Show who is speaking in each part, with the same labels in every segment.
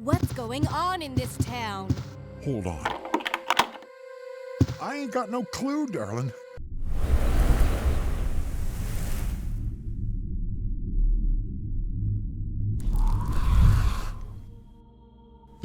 Speaker 1: What's going on in this town?
Speaker 2: Hold on. I ain't got no clue, darling.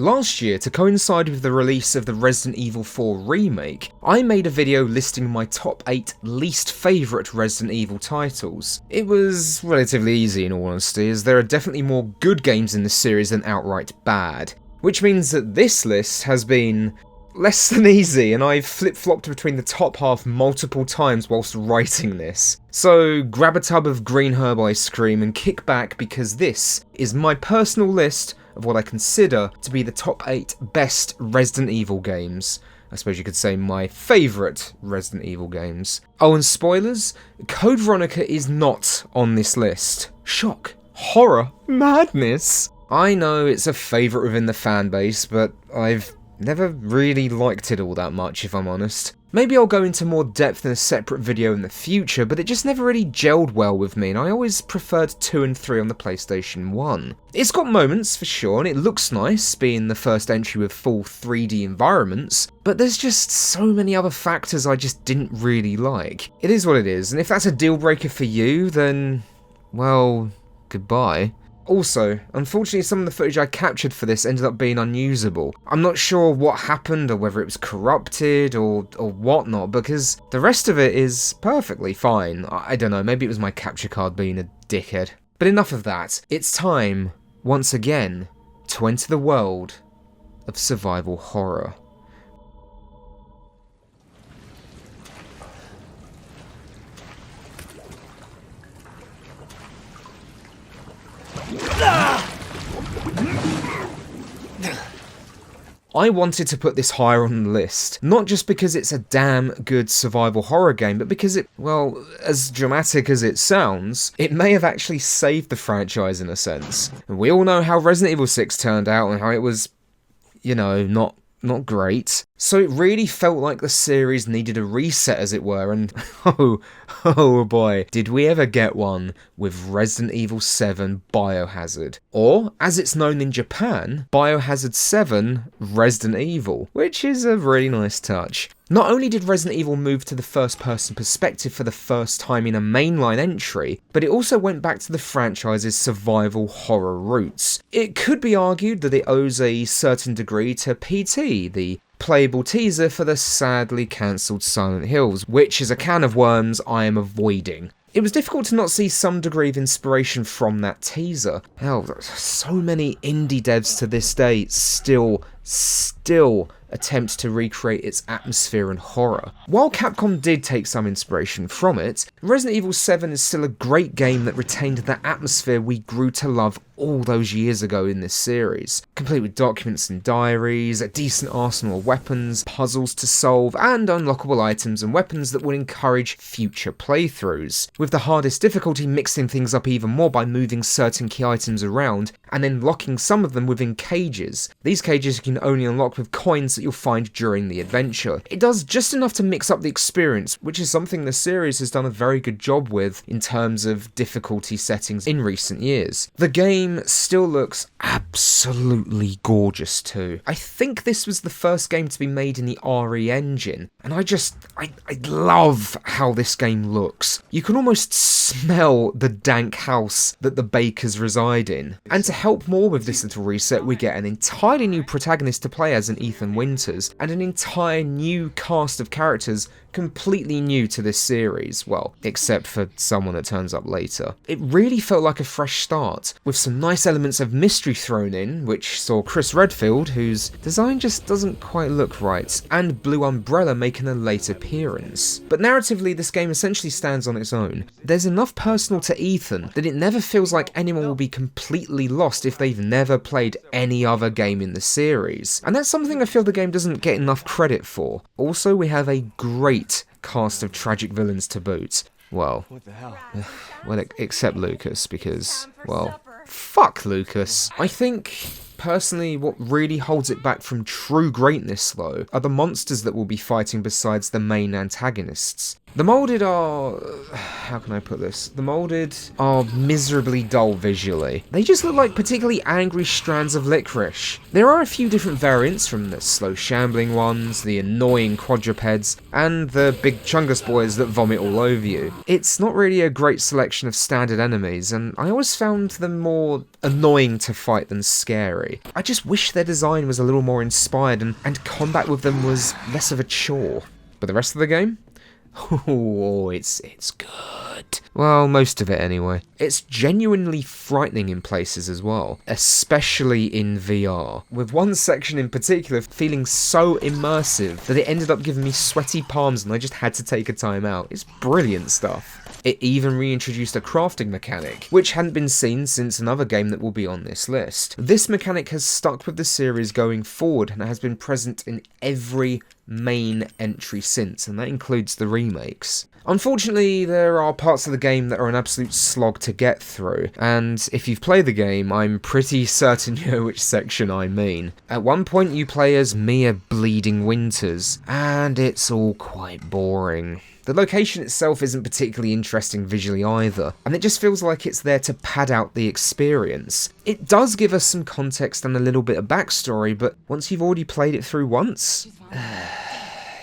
Speaker 3: Last year, to coincide with the release of the Resident Evil 4 remake, I made a video listing my top 8 least favourite Resident Evil titles. It was relatively easy in all honesty, as there are definitely more good games in the series than outright bad. Which means that this list has been less than easy, and I've flip-flopped between the top half multiple times whilst writing this. So grab a tub of green herb ice cream and kick back, because this is my personal list of what I consider to be the top 8 best Resident Evil games. I suppose you could say my favourite Resident Evil games. Oh, and spoilers, Code Veronica is not on this list. Shock, horror, madness. I know it's a favourite within the fanbase, but I've never really liked it all that much, if I'm honest. Maybe I'll go into more depth in a separate video in the future, but it just never really gelled well with me, and I always preferred 2 and 3 on the PlayStation 1. It's got moments, for sure, and it looks nice, being the first entry with full 3D environments, but there's just so many other factors I just didn't really like. It is what it is, and if that's a deal breaker for you, then, well, goodbye. Also, unfortunately some of the footage I captured for this ended up being unusable. I'm not sure what happened or whether it was corrupted or whatnot, because the rest of it is perfectly fine. I don't know, maybe it was my capture card being a dickhead. But enough of that. It's time, once again, to enter the world of survival horror. I wanted to put this higher on the list, not just because it's a damn good survival horror game, but because it, well, as dramatic as it sounds, it may have actually saved the franchise in a sense. We all know how Resident Evil 6 turned out and how it was, you know, not great. So it really felt like the series needed a reset, as it were, and oh boy, did we ever get one with Resident Evil 7 Biohazard. Or, as it's known in Japan, Biohazard 7 Resident Evil, which is a really nice touch. Not only did Resident Evil move to the first-person perspective for the first time in a mainline entry, but it also went back to the franchise's survival horror roots. It could be argued that it owes a certain degree to PT, the playable teaser for the sadly cancelled Silent Hills, which is a can of worms I am avoiding. It was difficult to not see some degree of inspiration from that teaser. Hell, so many indie devs to this day still attempt to recreate its atmosphere and horror. While Capcom did take some inspiration from it, Resident Evil 7 is still a great game that retained the atmosphere we grew to love all those years ago in this series, complete with documents and diaries, a decent arsenal of weapons, puzzles to solve, and unlockable items and weapons that would encourage future playthroughs, with the hardest difficulty mixing things up even more by moving certain key items around and then locking some of them within cages. These cages you can only unlock with coins that you'll find during the adventure. It does just enough to mix up the experience, which is something the series has done a very good job with in terms of difficulty settings in recent years. The game still looks absolutely gorgeous too. I think this was the first game to be made in the RE engine, and I love how this game looks. You can almost smell the dank house that the Bakers reside in. And to help more with this little reset, we get an entirely new protagonist to play as in Ethan Winters, and an entire new cast of characters completely new to this series, well, except for someone that turns up later. It really felt like a fresh start, with some nice elements of mystery thrown in, which saw Chris Redfield, whose design just doesn't quite look right, and Blue Umbrella making a late appearance. But narratively, this game essentially stands on its own. There's enough personal to Ethan that it never feels like anyone will be completely lost if they've never played any other game in the series, and that's something I feel the game doesn't get enough credit for. Also, we have a great cast of tragic villains to boot. Well, what the hell? Well, except Lucas, because, well, fuck Lucas. I think, personally, what really holds it back from true greatness, though, are the monsters that we'll be fighting besides the main antagonists. The molded are... how can I put this? The molded are miserably dull visually. They just look like particularly angry strands of licorice. There are a few different variants, from the slow shambling ones, the annoying quadrupeds, and the big chungus boys that vomit all over you. It's not really a great selection of standard enemies, and I always found them more annoying to fight than scary. I just wish their design was a little more inspired and combat with them was less of a chore. But the rest of the game? Oh, it's good. Well, most of it anyway. It's genuinely frightening in places as well, especially in VR, with one section in particular feeling so immersive that it ended up giving me sweaty palms and I just had to take a time out. It's brilliant stuff. It even reintroduced a crafting mechanic, which hadn't been seen since another game that will be on this list. This mechanic has stuck with the series going forward and has been present in every main entry since, and that includes the remakes. Unfortunately, there are parts of the game that are an absolute slog to get through, and if you've played the game, I'm pretty certain you know which section I mean. At one point you play as Mia Bleeding Winters, and it's all quite boring. The location itself isn't particularly interesting visually either, and it just feels like it's there to pad out the experience. It does give us some context and a little bit of backstory, but once you've already played it through once,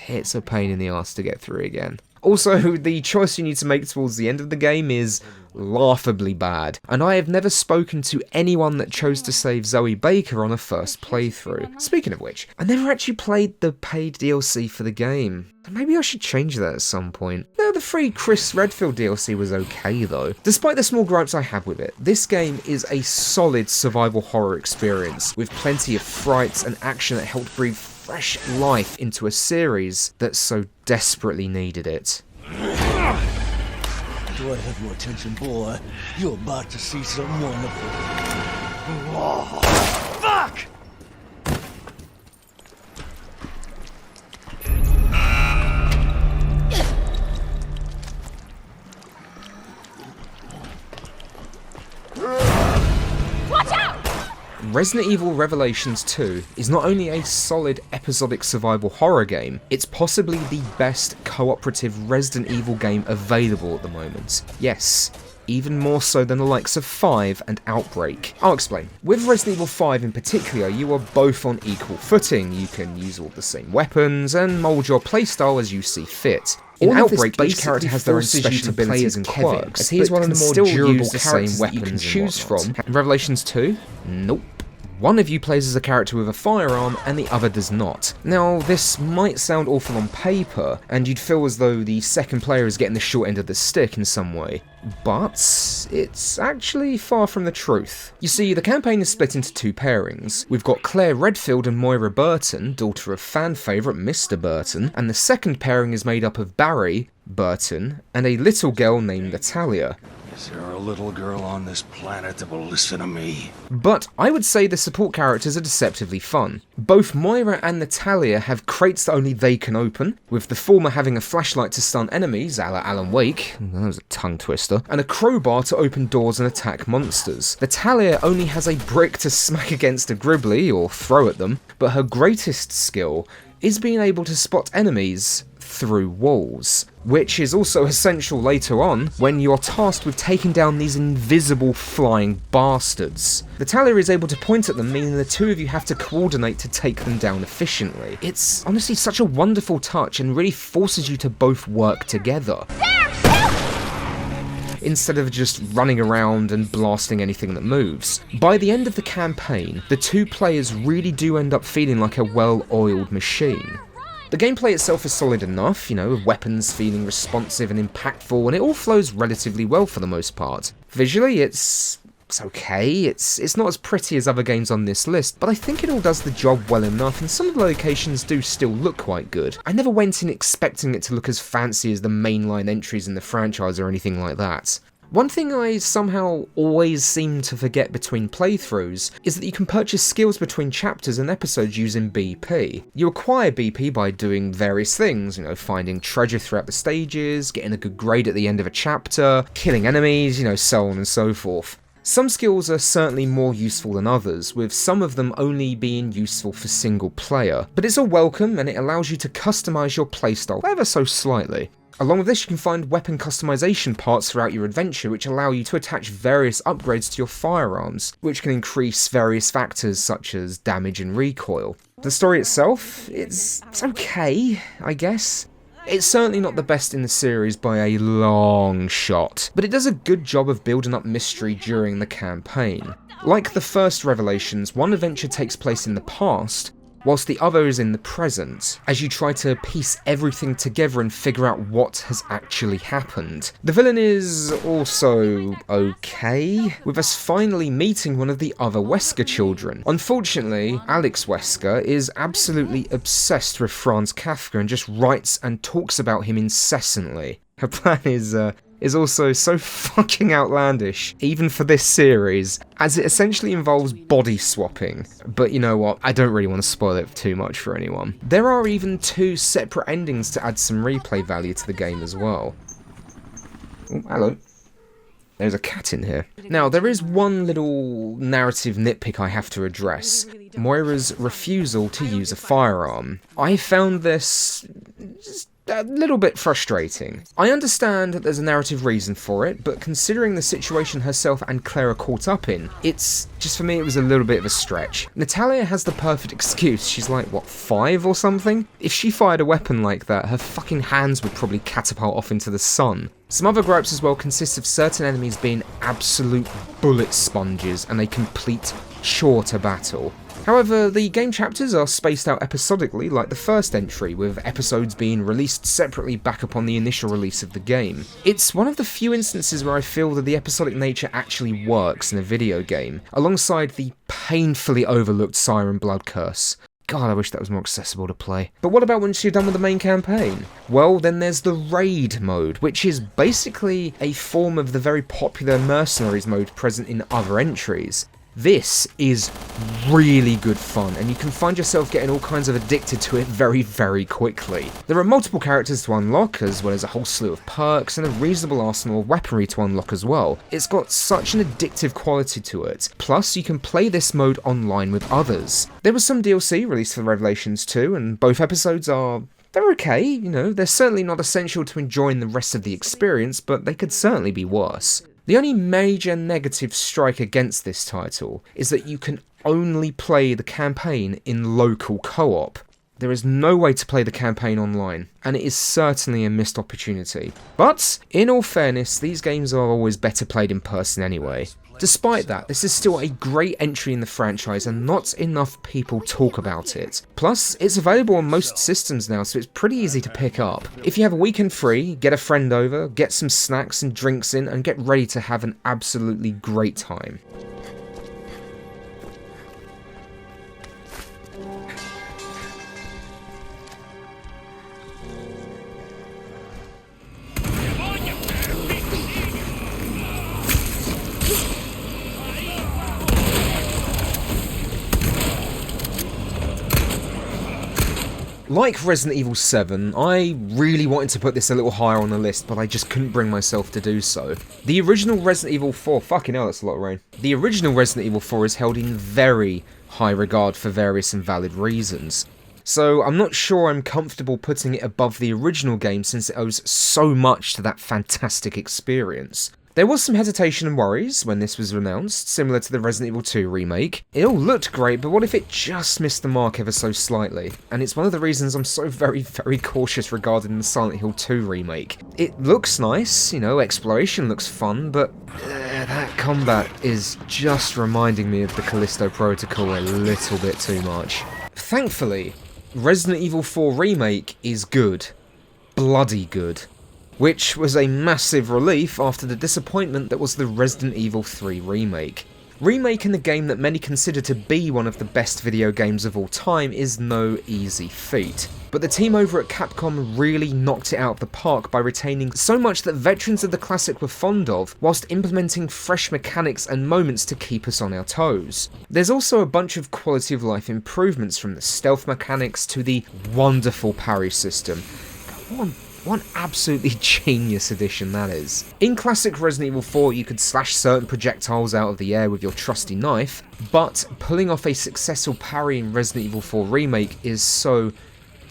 Speaker 3: it's a pain in the arse to get through again. Also, the choice you need to make towards the end of the game is laughably bad, and I have never spoken to anyone that chose to save Zoe Baker on a first playthrough. Speaking of which, I never actually played the paid DLC for the game. Maybe I should change that at some point. No, the free Chris Redfield DLC was okay though. Despite the small gripes I have with it, this game is a solid survival horror experience, with plenty of frights and action that helped breathe fresh life into a series that so desperately needed it.
Speaker 4: Do I have your attention, boy? You're about to see something wonderful. Oh, fuck!
Speaker 3: Resident Evil Revelations 2 is not only a solid episodic survival horror game, it's possibly the best cooperative Resident Evil game available at the moment. Yes, even more so than the likes of 5 and Outbreak. I'll explain. With Resident Evil 5 in particular, you are both on equal footing. You can use all the same weapons and mould your playstyle as you see fit. In Outbreak, each character has their own special abilities and quirks, as he is one of the more durable characters that you can choose from. In Revelations 2, nope. One of you plays as a character with a firearm and the other does not. Now, this might sound awful on paper, and you'd feel as though the second player is getting the short end of the stick in some way, but it's actually far from the truth. You see, the campaign is split into two pairings. We've got Claire Redfield and Moira Burton, daughter of fan favourite Mr. Burton, and the second pairing is made up of Barry Burton and a little girl named Natalia.
Speaker 4: Is there a little girl on this planet that will listen to me?
Speaker 3: But I would say the support characters are deceptively fun. Both Moira and Natalia have crates that only they can open, with the former having a flashlight to stun enemies, a la Alan Wake, that was a tongue twister, and a crowbar to open doors and attack monsters. Natalia only has a brick to smack against a Gribbly, or throw at them, but her greatest skill is being able to spot enemies through walls, which is also essential later on when you're tasked with taking down these invisible flying bastards. Natalia is able to point at them, meaning the two of you have to coordinate to take them down efficiently. It's honestly such a wonderful touch and really forces you to both work together, instead of just running around and blasting anything that moves. By the end of the campaign, the two players really do end up feeling like a well-oiled machine. The gameplay itself is solid enough, you know, with weapons feeling responsive and impactful, and it all flows relatively well for the most part. Visually, it's okay, it's not as pretty as other games on this list, but I think it all does the job well enough, and some of the locations do still look quite good. I never went in expecting it to look as fancy as the mainline entries in the franchise or anything like that. One thing I somehow always seem to forget between playthroughs is that you can purchase skills between chapters and episodes using BP. You acquire BP by doing various things, you know, finding treasure throughout the stages, getting a good grade at the end of a chapter, killing enemies, you know, so on and so forth. Some skills are certainly more useful than others, with some of them only being useful for single player, but it's all welcome and it allows you to customise your playstyle ever so slightly. Along with this, you can find weapon customization parts throughout your adventure which allow you to attach various upgrades to your firearms, which can increase various factors such as damage and recoil. The story itself, it's okay, I guess. It's certainly not the best in the series by a long shot, but it does a good job of building up mystery during the campaign. Like the first Revelations, one adventure takes place in the past, whilst the other is in the present, as you try to piece everything together and figure out what has actually happened. The villain is also okay, with us finally meeting one of the other Wesker children. Unfortunately, Alex Wesker is absolutely obsessed with Franz Kafka and just writes and talks about him incessantly. Her plan is also so fucking outlandish, even for this series, as it essentially involves body swapping. But you know what, I don't really want to spoil it too much for anyone. There are even 2 separate endings to add some replay value to the game as well. Oh, hello. There's a cat in here. Now, there is one little narrative nitpick I have to address. Moira's refusal to use a firearm. I found this a little bit frustrating. I understand that there's a narrative reason for it, but considering the situation herself and Claire are caught up in, it's just, for me, it was a little bit of a stretch. Natalia has the perfect excuse. She's like, what, 5 or something? If she fired a weapon like that, her fucking hands would probably catapult off into the sun. Some other gripes as well consist of certain enemies being absolute bullet sponges and a complete chore to battle. However, the game chapters are spaced out episodically like the first entry, with episodes being released separately back upon the initial release of the game. It's one of the few instances where I feel that the episodic nature actually works in a video game, alongside the painfully overlooked Siren Blood Curse. God, I wish that was more accessible to play. But what about once you're done with the main campaign? Well, then there's the Raid mode, which is basically a form of the very popular Mercenaries mode present in other entries. This is really good fun, and you can find yourself getting all kinds of addicted to it very, very quickly. There are multiple characters to unlock, as well as a whole slew of perks, and a reasonable arsenal of weaponry to unlock as well. It's got such an addictive quality to it. Plus, you can play this mode online with others. There was some DLC released for Revelations 2, and both episodes they're okay, you know, they're certainly not essential to enjoying the rest of the experience, but they could certainly be worse. The only major negative strike against this title is that you can only play the campaign in local co-op. There is no way to play the campaign online, and it is certainly a missed opportunity. But, in all fairness, these games are always better played in person anyway. Despite that, this is still a great entry in the franchise and not enough people talk about it. Plus, it's available on most systems now, so it's pretty easy to pick up. If you have a weekend free, get a friend over, get some snacks and drinks in, and get ready to have an absolutely great time. Like Resident Evil 7, I really wanted to put this a little higher on the list, but I just couldn't bring myself to do so. The original Resident Evil 4, fucking hell, that's a lot of rain. The original Resident Evil 4 is held in very high regard for various and valid reasons. So I'm not sure I'm comfortable putting it above the original game since it owes so much to that fantastic experience. There was some hesitation and worries when this was announced, similar to the Resident Evil 2 remake. It all looked great, but what if it just missed the mark ever so slightly? And it's one of the reasons I'm so very, very cautious regarding the Silent Hill 2 remake. It looks nice, you know, exploration looks fun, but that combat is just reminding me of the Callisto Protocol a little bit too much. Thankfully, Resident Evil 4 remake is good. Bloody good. Which was a massive relief after the disappointment that was the Resident Evil 3 remake. Remaking a game that many consider to be one of the best video games of all time is no easy feat. But the team over at Capcom really knocked it out of the park by retaining so much that veterans of the classic were fond of, whilst implementing fresh mechanics and moments to keep us on our toes. There's also a bunch of quality of life improvements, from the stealth mechanics to the wonderful parry system. One absolutely genius addition that is. In classic Resident Evil 4, you could slash certain projectiles out of the air with your trusty knife, but pulling off a successful parry in Resident Evil 4 Remake is so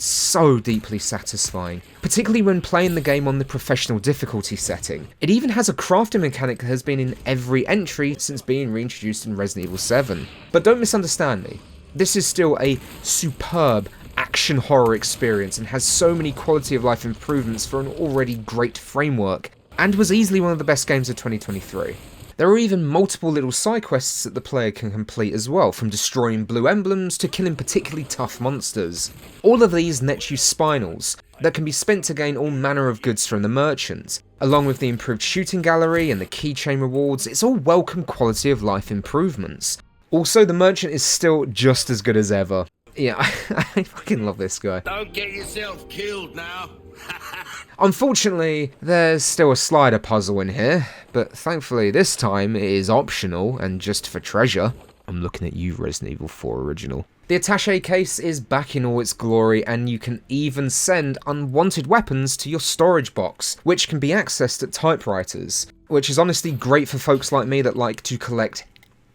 Speaker 3: so deeply satisfying, particularly when playing the game on the professional difficulty setting. It even has a crafting mechanic that has been in every entry since being reintroduced in Resident Evil 7. But don't misunderstand me, this is still a superb action horror experience and has so many quality of life improvements for an already great framework, and was easily one of the best games of 2023. There are even multiple little side quests that the player can complete as well, from destroying blue emblems to killing particularly tough monsters. All of these net you spinels that can be spent to gain all manner of goods from the merchant. Along with the improved shooting gallery and the keychain rewards, it's all welcome quality of life improvements. Also, the merchant is still just as good as ever. Yeah, I fucking love this guy.
Speaker 5: Don't get yourself killed now.
Speaker 3: Unfortunately, there's still a slider puzzle in here, but thankfully this time it is optional and just for treasure. I'm looking at you, Resident Evil 4 Original. The attaché case is back in all its glory, and you can even send unwanted weapons to your storage box, which can be accessed at typewriters, which is honestly great for folks like me that like to collect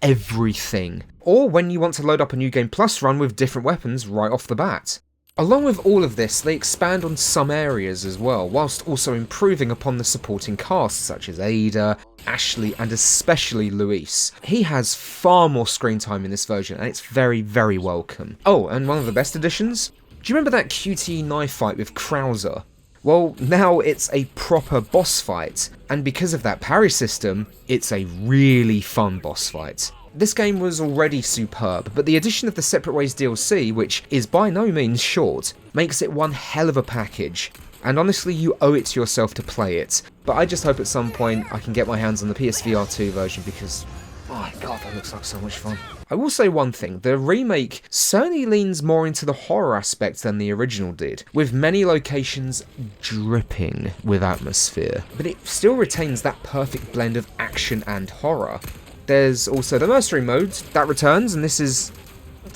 Speaker 3: everything, or when you want to load up a New Game Plus run with different weapons right off the bat. Along with all of this, they expand on some areas as well, whilst also improving upon the supporting cast such as Ada, Ashley, and especially Luis. He has far more screen time in this version, and it's very, very welcome. Oh, and one of the best additions? Do you remember that QTE knife fight with Krauser? Well, now it's a proper boss fight, and because of that parry system, it's a really fun boss fight. This game was already superb, but the addition of the Separate Ways DLC, which is by no means short, makes it one hell of a package. And honestly, you owe it to yourself to play it. But I just hope at some point I can get my hands on the PSVR 2 version because, oh my god, that looks like so much fun. I will say one thing, the remake certainly leans more into the horror aspect than the original did, with many locations dripping with atmosphere. But it still retains that perfect blend of action and horror. There's also the Mercenary mode that returns, and this is,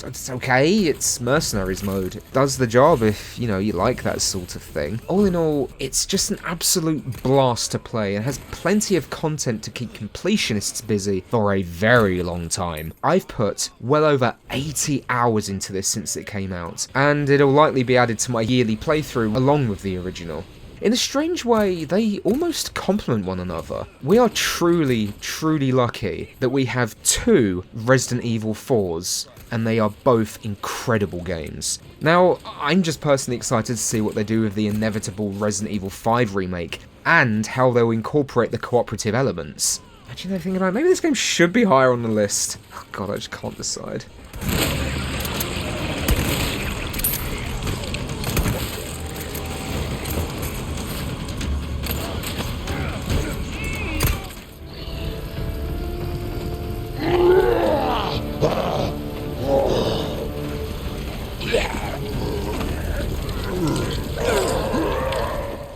Speaker 3: it's okay, it's Mercenaries mode. It does the job if, you know, you like that sort of thing. All in all, it's just an absolute blast to play and has plenty of content to keep completionists busy for a very long time. I've put well over 80 hours into this since it came out, and it'll likely be added to my yearly playthrough along with the original. In a strange way, they almost complement one another. We are truly, truly lucky that we have two Resident Evil 4s, and they are both incredible games. Now, I'm just personally excited to see what they do with the inevitable Resident Evil 5 remake, and how they'll incorporate the cooperative elements. Imagine anything about it. Maybe this game should be higher on the list. Oh god, I just can't decide.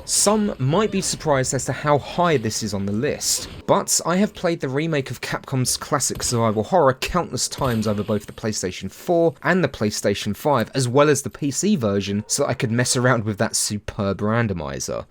Speaker 3: Some might be surprised as to how high this is on the list, but I have played the remake of Capcom's classic survival horror countless times over both the PlayStation 4 and the PlayStation 5, as well as the PC version, so that I could mess around with that superb randomizer.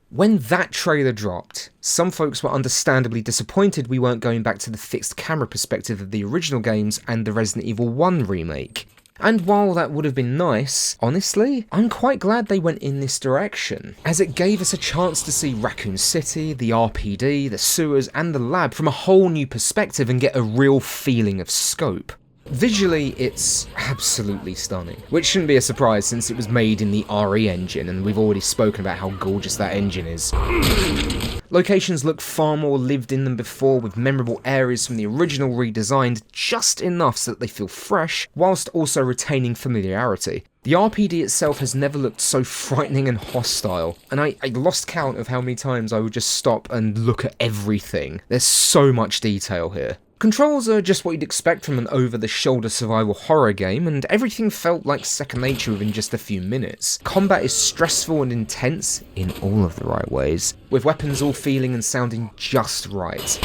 Speaker 3: When that trailer dropped, some folks were understandably disappointed we weren't going back to the fixed camera perspective of the original games and the Resident Evil 1 remake. And while that would have been nice, honestly, I'm quite glad they went in this direction, as it gave us a chance to see Raccoon City, the RPD, the sewers, and the lab from a whole new perspective and get a real feeling of scope. Visually, it's absolutely stunning, which shouldn't be a surprise since it was made in the RE engine, and we've already spoken about how gorgeous that engine is. Locations look far more lived in than before, with memorable areas from the original redesigned just enough so that they feel fresh, whilst also retaining familiarity. The RPD itself has never looked so frightening and hostile, and I lost count of how many times I would just stop and look at everything. There's so much detail here. Controls are just what you'd expect from an over-the-shoulder survival horror game, and everything felt like second nature within just a few minutes. Combat is stressful and intense in all of the right ways, with weapons all feeling and sounding just right.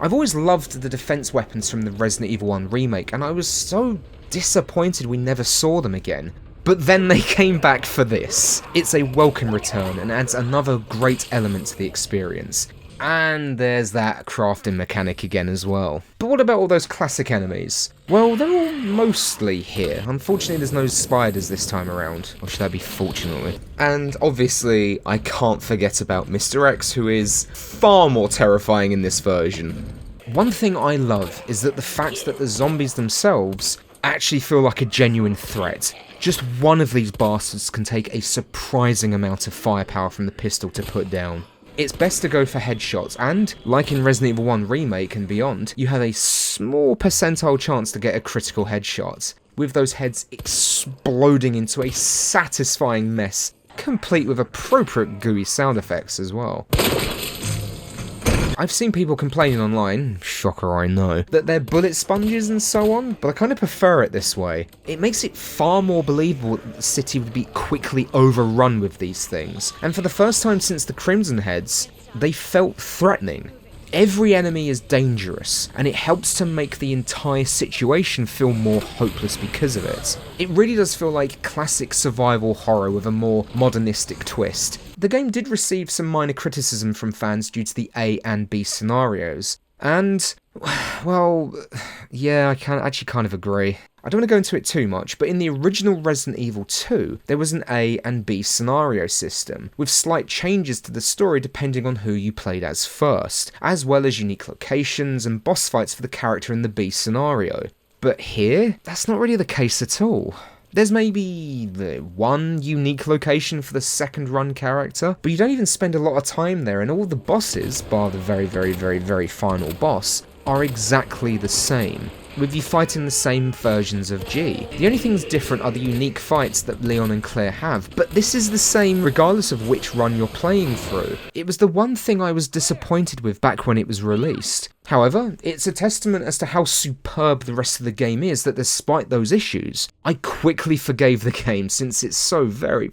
Speaker 3: I've always loved the defense weapons from the Resident Evil 1 remake, and I was so disappointed we never saw them again. But then they came back for this. It's a welcome return and adds another great element to the experience. And there's that crafting mechanic again as well. But what about all those classic enemies? Well, they're all mostly here. Unfortunately, there's no spiders this time around. Or should I be fortunately? And obviously, I can't forget about Mr. X, who is far more terrifying in this version. One thing I love is that the fact that the zombies themselves actually feel like a genuine threat. Just one of these bastards can take a surprising amount of firepower from the pistol to put down. It's best to go for headshots, and, like in Resident Evil 1 Remake and beyond, you have a small percentile chance to get a critical headshot, with those heads exploding into a satisfying mess, complete with appropriate gooey sound effects as well. I've seen people complaining online, shocker I know, that they're bullet sponges and so on, but I kind of prefer it this way. It makes it far more believable that the city would be quickly overrun with these things, and for the first time since the Crimson Heads, they felt threatening. Every enemy is dangerous, and it helps to make the entire situation feel more hopeless because of it. It really does feel like classic survival horror with a more modernistic twist. The game did receive some minor criticism from fans due to the A and B scenarios, and, well, yeah, I can actually kind of agree. I don't want to go into it too much, but in the original Resident Evil 2, there was an A and B scenario system, with slight changes to the story depending on who you played as first, as well as unique locations and boss fights for the character in the B scenario. But here, that's not really the case at all. There's maybe one unique location for the second run character, but you don't even spend a lot of time there, and all the bosses, bar the very final boss, are exactly the same, with you fighting the same versions of G. The only things different are the unique fights that Leon and Claire have, but this is the same regardless of which run you're playing through. It was the one thing I was disappointed with back when it was released. However, it's a testament as to how superb the rest of the game is that despite those issues, I quickly forgave the game since it's so very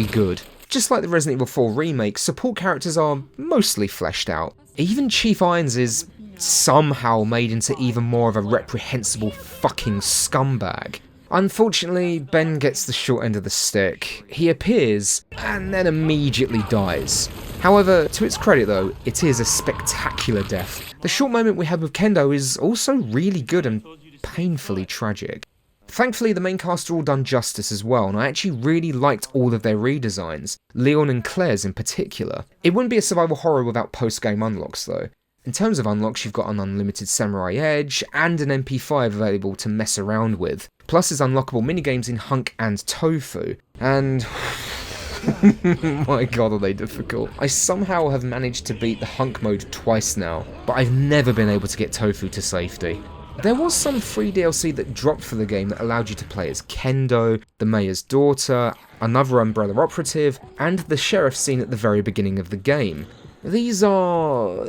Speaker 3: good. Just like the Resident Evil 4 remake, support characters are mostly fleshed out. Even Chief Irons is somehow made into even more of a reprehensible fucking scumbag. Unfortunately, Ben gets the short end of the stick. He appears, and then immediately dies. However, to its credit though, it is a spectacular death. The short moment we have with Kendo is also really good and painfully tragic. Thankfully, the main cast are all done justice as well, and I actually really liked all of their redesigns, Leon and Claire's in particular. It wouldn't be a survival horror without post-game unlocks though. In terms of unlocks, you've got an unlimited Samurai Edge, and an MP5 available to mess around with. Plus there's unlockable minigames in Hunk and Tofu, and my god are they difficult. I somehow have managed to beat the Hunk mode twice now, but I've never been able to get Tofu to safety. There was some free DLC that dropped for the game that allowed you to play as Kendo, the mayor's daughter, another Umbrella operative, and the sheriff scene at the very beginning of the game. These are...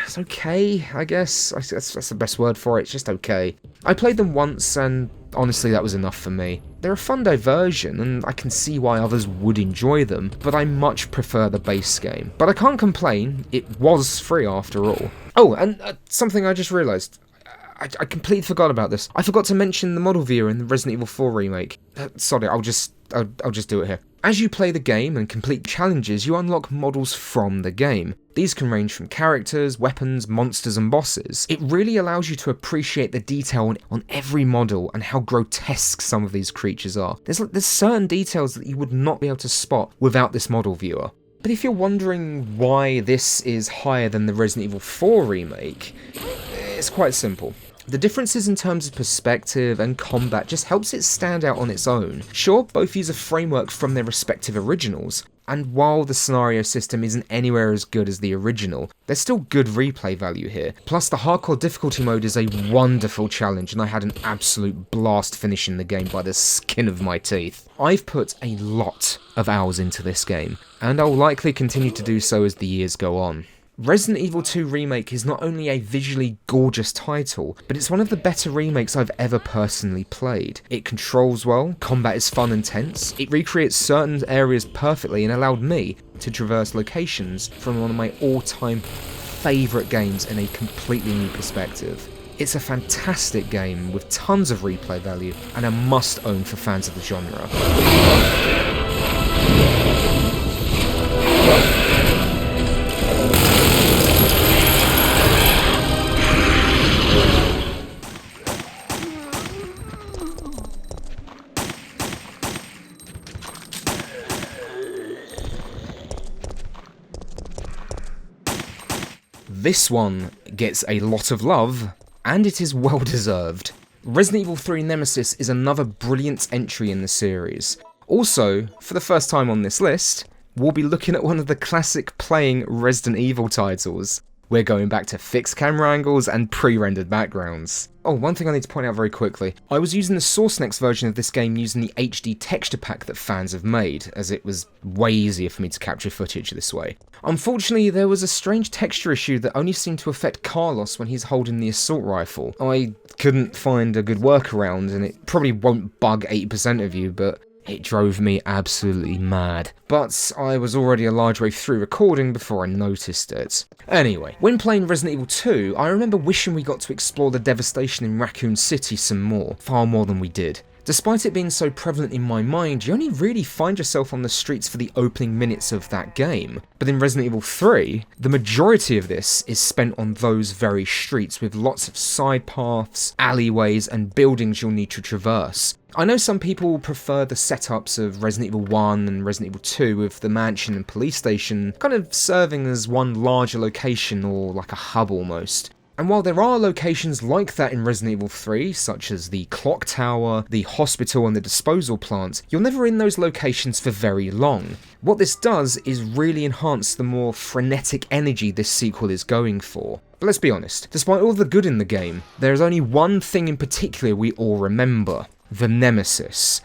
Speaker 3: it's okay, I guess. That's the best word for it, it's just okay. I played them once and honestly that was enough for me. They're a fun diversion and I can see why others would enjoy them, but I much prefer the base game. But I can't complain, it was free after all. Oh, and something I just realised. I completely forgot about this. I forgot to mention the model viewer in the Resident Evil 4 remake. Sorry, I'll just do it here. As you play the game and complete challenges, you unlock models from the game. These can range from characters, weapons, monsters and bosses. It really allows you to appreciate the detail on every model and how grotesque some of these creatures are. There's certain details that you would not be able to spot without this model viewer. But if you're wondering why this is higher than the Resident Evil 4 remake, it's quite simple. The differences in terms of perspective and combat just helps it stand out on its own. Sure, both use a framework from their respective originals, and while the scenario system isn't anywhere as good as the original, there's still good replay value here. Plus the hardcore difficulty mode is a wonderful challenge and I had an absolute blast finishing the game by the skin of my teeth. I've put a lot of hours into this game, and I'll likely continue to do so as the years go on. Resident Evil 2 Remake is not only a visually gorgeous title, but it's one of the better remakes I've ever personally played. It controls well, combat is fun and tense, it recreates certain areas perfectly and allowed me to traverse locations from one of my all-time favourite games in a completely new perspective. It's a fantastic game with tons of replay value and a must-own for fans of the genre. this one gets a lot of love, and it is well deserved. Resident Evil 3 Nemesis is another brilliant entry in the series. Also, for the first time on this list, we'll be looking at one of the classic playing Resident Evil titles. We're going back to fixed camera angles and pre-rendered backgrounds. Oh, one thing I need to point out very quickly. I was using the SourceNext version of this game using the HD texture pack that fans have made, as it was way easier for me to capture footage this way. Unfortunately, there was a strange texture issue that only seemed to affect Carlos when he's holding the assault rifle. I couldn't find a good workaround, and it probably won't bug 80% of you, but it drove me absolutely mad. But I was already a large way through recording before I noticed it. Anyway, when playing Resident Evil 2, I remember wishing we got to explore the devastation in Raccoon City some more, far more than we did. Despite it being so prevalent in my mind, you only really find yourself on the streets for the opening minutes of that game. But in Resident Evil 3, the majority of this is spent on those very streets, with lots of side paths, alleyways, and buildings you'll need to traverse. I know some people prefer the setups of Resident Evil 1 and Resident Evil 2, with the mansion and police station kind of serving as one larger location, or like a hub almost. And while there are locations like that in Resident Evil 3, such as the clock tower, the hospital and the disposal plant, you're never in those locations for very long. What this does is really enhance the more frenetic energy this sequel is going for. But let's be honest, despite all the good in the game, there is only one thing in particular we all remember: the Nemesis.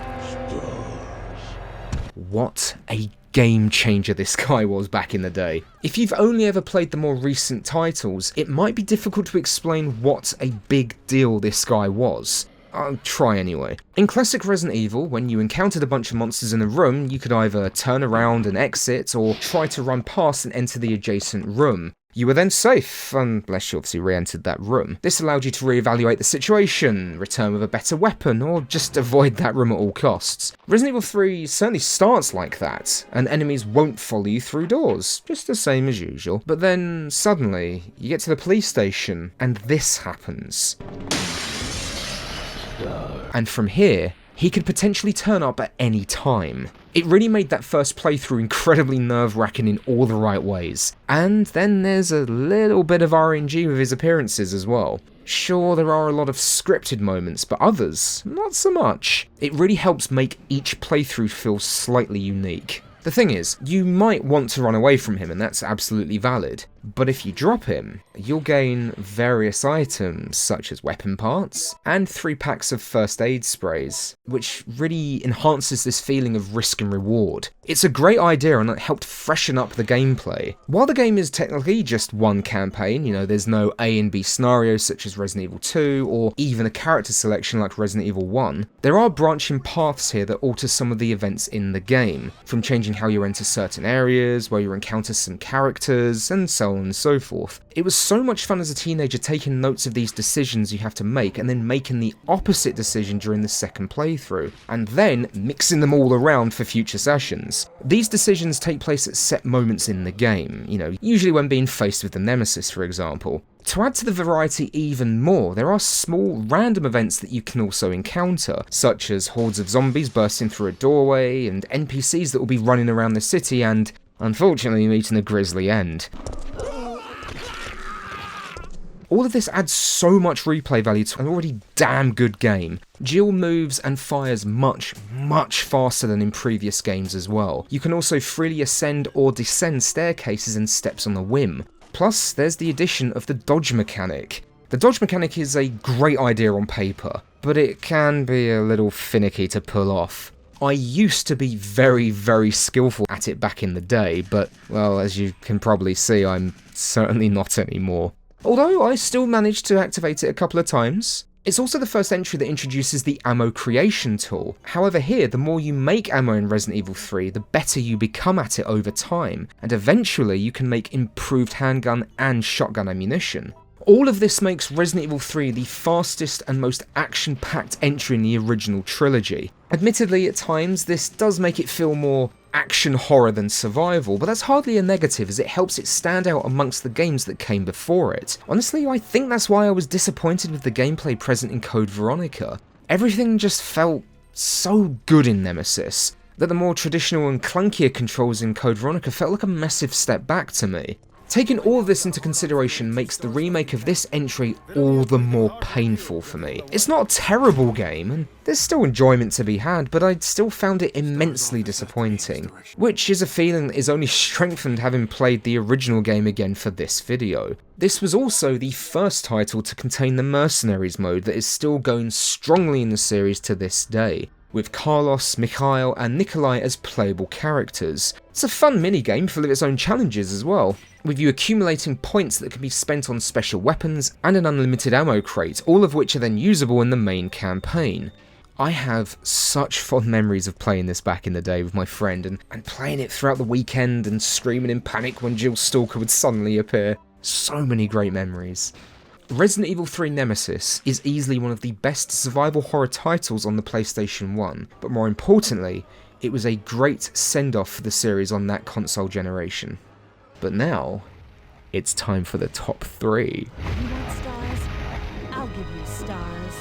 Speaker 3: What a game changer this guy was back in the day. If you've only ever played the more recent titles, it might be difficult to explain what a big deal this guy was. I'll try anyway. In classic Resident Evil, when you encountered a bunch of monsters in a room, you could either turn around and exit, or try to run past and enter the adjacent room. You were then safe, unless you obviously re-entered that room. This allowed you to re-evaluate the situation, return with a better weapon, or just avoid that room at all costs. Resident Evil 3 certainly starts like that, and enemies won't follow you through doors, just the same as usual. But then, suddenly, you get to the police station, and this happens. And from here, he could potentially turn up at any time. It really made that first playthrough incredibly nerve-wracking in all the right ways. And then there's a little bit of RNG with his appearances as well. Sure, there are a lot of scripted moments, but others, not so much. It really helps make each playthrough feel slightly unique. The thing is, you might want to run away from him, and that's absolutely valid. But if you drop him, you'll gain various items such as weapon parts and 3 packs of first aid sprays, which really enhances this feeling of risk and reward. It's a great idea and it helped freshen up the gameplay. While the game is technically just one campaign, there's no A and B scenarios such as Resident Evil 2 or even a character selection like Resident Evil 1, there are branching paths here that alter some of the events in the game, from changing how you enter certain areas, where you encounter some characters, and so on and so forth. It was so much fun as a teenager taking notes of these decisions you have to make and then making the opposite decision during the second playthrough, and then mixing them all around for future sessions. These decisions take place at set moments in the game, usually when being faced with the Nemesis, for example. To add to the variety even more, there are small random events that you can also encounter, such as hordes of zombies bursting through a doorway, and NPCs that will be running around the city and, unfortunately, meeting a grisly end. All of this adds so much replay value to an already damn good game. Jill moves and fires much, much faster than in previous games as well. You can also freely ascend or descend staircases and steps on a whim. Plus, there's the addition of the dodge mechanic. The dodge mechanic is a great idea on paper, but it can be a little finicky to pull off. I used to be very, very skillful at it back in the day, but, well, as you can probably see, I'm certainly not anymore. Although I still managed to activate it a couple of times. It's also the first entry that introduces the ammo creation tool. However, here, the more you make ammo in Resident Evil 3, the better you become at it over time, and eventually you can make improved handgun and shotgun ammunition. All of this makes Resident Evil 3 the fastest and most action-packed entry in the original trilogy. Admittedly, at times, this does make it feel more action horror than survival, but that's hardly a negative as it helps it stand out amongst the games that came before it. Honestly, I think that's why I was disappointed with the gameplay present in Code Veronica. Everything just felt so good in Nemesis, that the more traditional and clunkier controls in Code Veronica felt like a massive step back to me. Taking all of this into consideration makes the remake of this entry all the more painful for me. It's not a terrible game, and there's still enjoyment to be had, but I still found it immensely disappointing, which is a feeling that is only strengthened having played the original game again for this video. This was also the first title to contain the Mercenaries mode that is still going strongly in the series to this day, with Carlos, Mikhail and Nikolai as playable characters. It's a fun minigame full of its own challenges as well, with you accumulating points that can be spent on special weapons and an unlimited ammo crate, all of which are then usable in the main campaign. I have such fond memories of playing this back in the day with my friend and playing it throughout the weekend and screaming in panic when Jill Stalker would suddenly appear. So many great memories. Resident Evil 3 Nemesis is easily one of the best survival horror titles on the PlayStation 1, but more importantly, it was a great send-off for the series on that console generation. But now, it's time for the top 3.
Speaker 1: You want stars? I'll give you stars.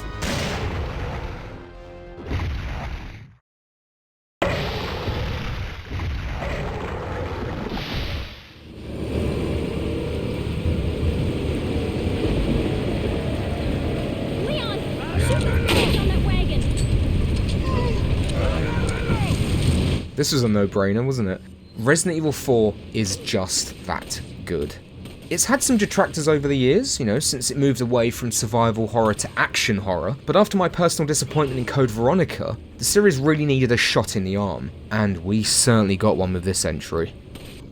Speaker 1: Leon! Shoot those guys on that wagon!
Speaker 3: This was a no-brainer, wasn't it? Resident Evil 4 is just that good. It's had some detractors over the years, since it moved away from survival horror to action horror, but after my personal disappointment in Code Veronica, the series really needed a shot in the arm, and we certainly got one with this entry.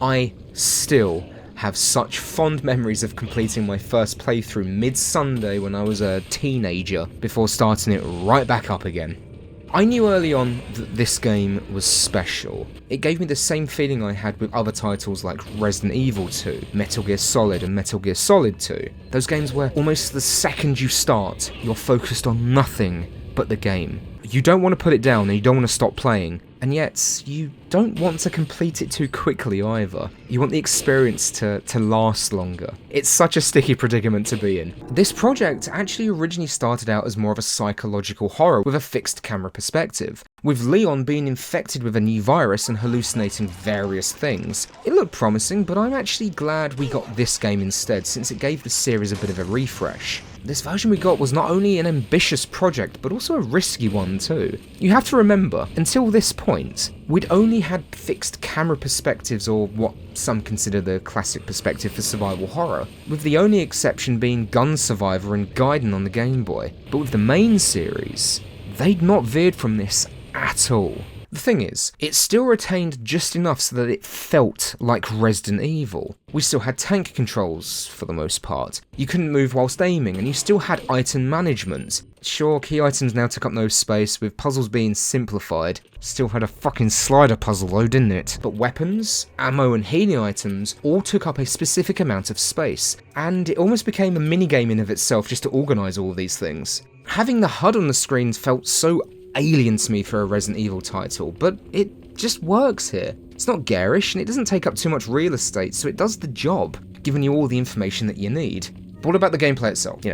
Speaker 3: I still have such fond memories of completing my first playthrough mid-Sunday when I was a teenager, before starting it right back up again. I knew early on that this game was special. It gave me the same feeling I had with other titles like Resident Evil 2, Metal Gear Solid and Metal Gear Solid 2. Those games where almost the second you start, you're focused on nothing but the game. You don't want to put it down and you don't want to stop playing, and yet you don't want to complete it too quickly either. You want the experience to last longer. It's such a sticky predicament to be in. This project actually originally started out as more of a psychological horror with a fixed camera perspective, with Leon being infected with a new virus and hallucinating various things. It looked promising, but I'm actually glad we got this game instead, since it gave the series a bit of a refresh. This version we got was not only an ambitious project, but also a risky one too. You have to remember, until this point, we'd only had fixed camera perspectives, or what some consider the classic perspective for survival horror, with the only exception being Gun Survivor and Gaiden on the Game Boy. But with the main series, they'd not veered from this at all. The thing is, it still retained just enough so that it felt like Resident Evil. We still had tank controls, for the most part. You couldn't move whilst aiming, and you still had item management. Sure, key items now took up no space, with puzzles being simplified. Still had a fucking slider puzzle though, didn't it? But weapons, ammo and healing items all took up a specific amount of space, and it almost became a minigame in of itself just to organise all of these things. Having the HUD on the screens felt so alien to me for a Resident Evil title, but it just works here. It's not garish, and it doesn't take up too much real estate, so it does the job, giving you all the information that you need. But what about the gameplay itself?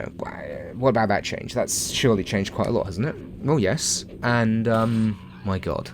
Speaker 3: What about that change? That's surely changed quite a lot, hasn't it? Well, yes. And, my god.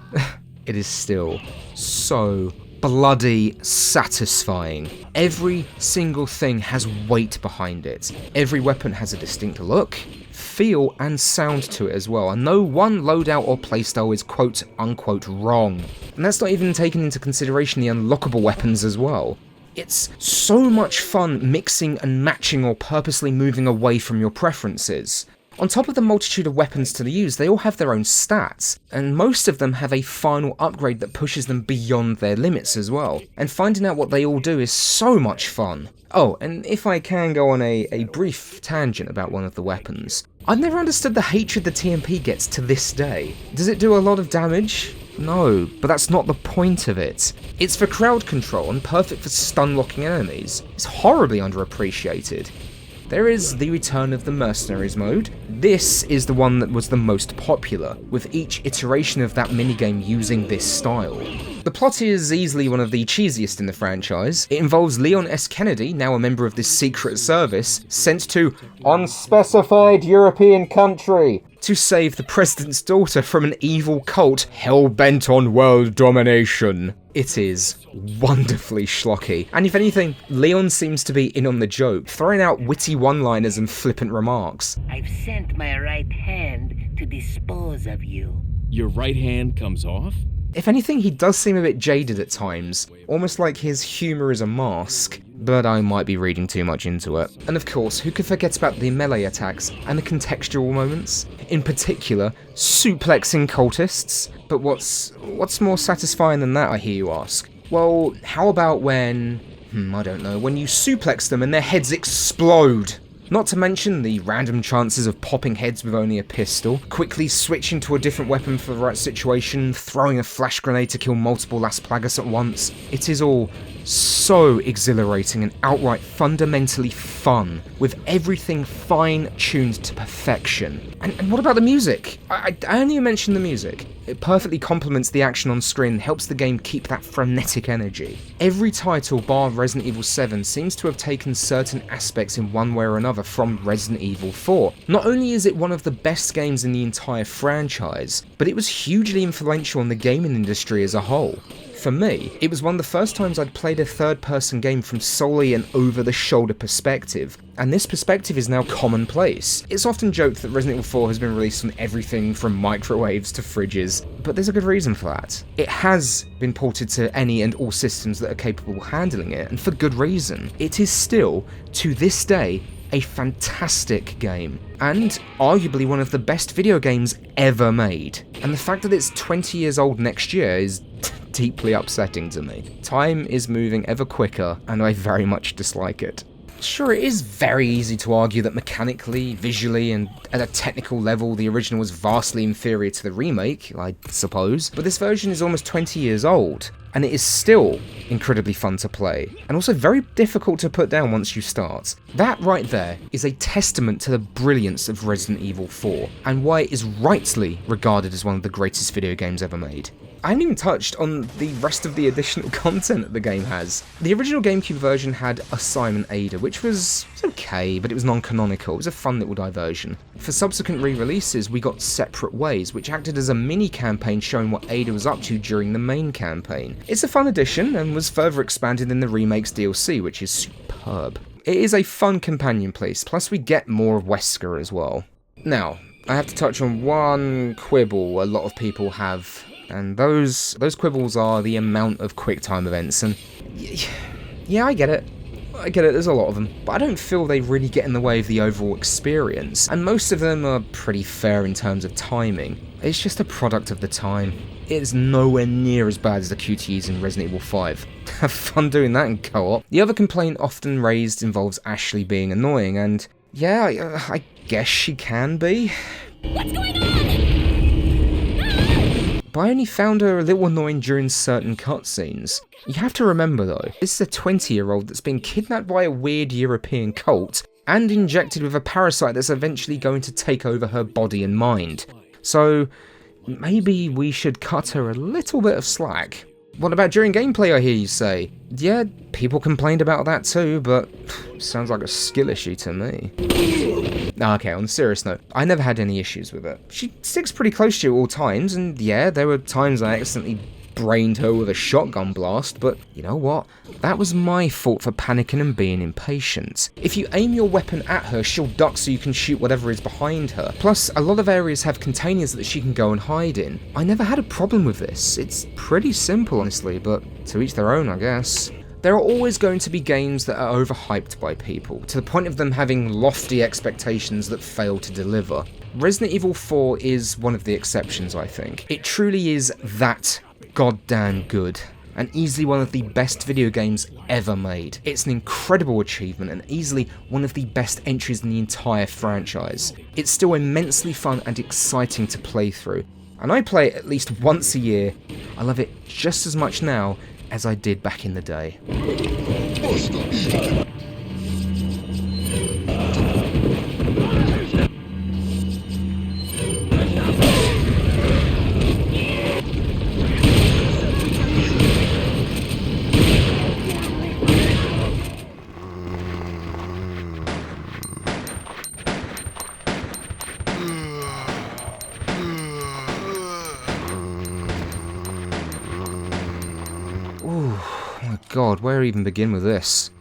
Speaker 3: It is still so bloody satisfying. Every single thing has weight behind it. Every weapon has a distinct look, feel and sound to it as well, and no one loadout or playstyle is quote-unquote wrong. And that's not even taking into consideration the unlockable weapons as well. It's so much fun mixing and matching or purposely moving away from your preferences. On top of the multitude of weapons to use, they all have their own stats, and most of them have a final upgrade that pushes them beyond their limits as well. And finding out what they all do is so much fun. Oh, and if I can go on a brief tangent about one of the weapons, I've never understood the hatred the TMP gets to this day. Does it do a lot of damage? No, but that's not the point of it. It's for crowd control and perfect for stun-locking enemies. It's horribly underappreciated. There is the return of the Mercenaries mode. This is the one that was the most popular, with each iteration of that minigame using this style. The plot is easily one of the cheesiest in the franchise. It involves Leon S. Kennedy, now a member of this secret service, sent to unspecified European country to save the president's daughter from an evil cult hell-bent on world domination. It is wonderfully schlocky, and if anything, Leon seems to be in on the joke, throwing out witty one-liners and flippant remarks.
Speaker 6: I've sent my right hand to dispose of you.
Speaker 7: Your right hand comes off?
Speaker 3: If anything, he does seem a bit jaded at times, almost like his humour is a mask, but I might be reading too much into it. And of course, who could forget about the melee attacks and the contextual moments? In particular, suplexing cultists? But what's more satisfying than that, I hear you ask? Well, how about when... I don't know, when you suplex them and their heads explode? Not to mention the random chances of popping heads with only a pistol, quickly switching to a different weapon for the right situation, throwing a flash grenade to kill multiple Las Plagas at once. It is all so exhilarating and outright fundamentally fun, with everything fine-tuned to perfection. And what about the music? I only mentioned the music. It perfectly complements the action on screen and helps the game keep that frenetic energy. Every title bar Resident Evil 7 seems to have taken certain aspects in one way or another from Resident Evil 4. Not only is it one of the best games in the entire franchise, but it was hugely influential on the gaming industry as a whole. For me, it was one of the first times I'd played a third-person game from solely an over-the-shoulder perspective, and this perspective is now commonplace. It's often joked that Resident Evil 4 has been released on everything from microwaves to fridges, but there's a good reason for that. It has been ported to any and all systems that are capable of handling it, and for good reason. It is still, to this day, a fantastic game, and arguably one of the best video games ever made. And the fact that it's 20 years old next year is deeply upsetting to me. Time is moving ever quicker, and I very much dislike it. Sure, it is very easy to argue that mechanically, visually, and at a technical level, the original was vastly inferior to the remake, I suppose, but this version is almost 20 years old, and it is still incredibly fun to play, and also very difficult to put down once you start. That right there is a testament to the brilliance of Resident Evil 4, and why it is rightly regarded as one of the greatest video games ever made. I haven't even touched on the rest of the additional content that the game has. The original GameCube version had Assignment Ada, which was okay, but it was non-canonical. It was a fun little diversion. For subsequent re-releases, we got Separate Ways, which acted as a mini-campaign showing what Ada was up to during the main campaign. It's a fun addition, and was further expanded in the remake's DLC, which is superb. It is a fun companion piece, plus we get more of Wesker as well. Now, I have to touch on one quibble a lot of people have, and those quibbles are the amount of QuickTime events, and yeah, I get it, there's a lot of them, but I don't feel they really get in the way of the overall experience, and most of them are pretty fair in terms of timing. It's just a product of the time. It's nowhere near as bad as the QTEs in Resident Evil 5. Have fun doing that in co-op. The other complaint often raised involves Ashley being annoying, and yeah, I guess she can be.
Speaker 1: What's going on?
Speaker 3: But I only found her a little annoying during certain cutscenes. You have to remember though, this is a 20-year-old that's been kidnapped by a weird European cult, and injected with a parasite that's eventually going to take over her body and mind. So, maybe we should cut her a little bit of slack. What about during gameplay, I hear you say? Yeah, people complained about that too, but sounds like a skill issue to me. Okay, on a serious note, I never had any issues with it. She sticks pretty close to you at all times, and yeah, there were times I accidentally brained her with a shotgun blast, but you know what? That was my fault for panicking and being impatient. If you aim your weapon at her, she'll duck so you can shoot whatever is behind her. Plus, a lot of areas have containers that she can go and hide in. I never had a problem with this. It's pretty simple, honestly, but to each their own, I guess. There are always going to be games that are overhyped by people, to the point of them having lofty expectations that fail to deliver. Resident Evil 4 is one of the exceptions, I think. It truly is that goddamn good, and easily one of the best video games ever made. It's an incredible achievement and easily one of the best entries in the entire franchise. It's still immensely fun and exciting to play through, and I play it at least once a year. I love it just as much now as I did back in the day. God, where even begin with this?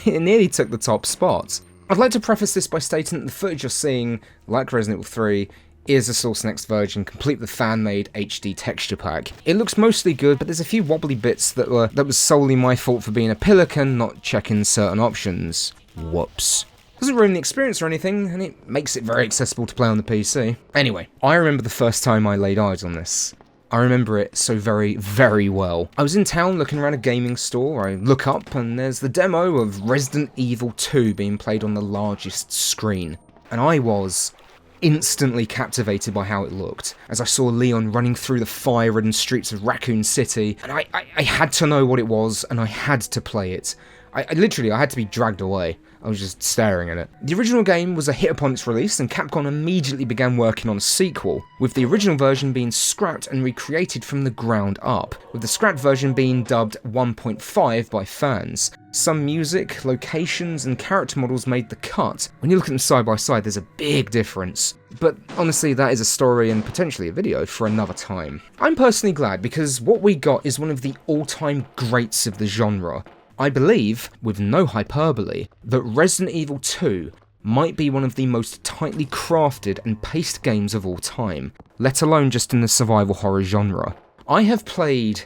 Speaker 3: It nearly took the top spot. I'd like to preface this by stating that the footage you're seeing, like Resident Evil 3, is a Source Next version, complete with the fan-made HD texture pack. It looks mostly good, but there's a few wobbly bits that was solely my fault for being a pelican, not checking certain options. Whoops. Doesn't ruin the experience or anything, and it makes it very accessible to play on the PC. Anyway, I remember the first time I laid eyes on this. I remember it so very, very well. I was in town looking around a gaming store. I look up and there's the demo of Resident Evil 2 being played on the largest screen. And I was instantly captivated by how it looked, as I saw Leon running through the fire-ridden streets of Raccoon City, and I had to know what it was, and I had to play it. I had to be dragged away. I was just staring at it. The original game was a hit upon its release, and Capcom immediately began working on a sequel, with the original version being scrapped and recreated from the ground up, with the scrapped version being dubbed 1.5 by fans. Some music, locations, and character models made the cut. When you look at them side by side, there's a big difference. But honestly, that is a story and potentially a video for another time. I'm personally glad, because what we got is one of the all-time greats of the genre. I believe, with no hyperbole, that Resident Evil 2 might be one of the most tightly crafted and paced games of all time, let alone just in the survival horror genre. I have played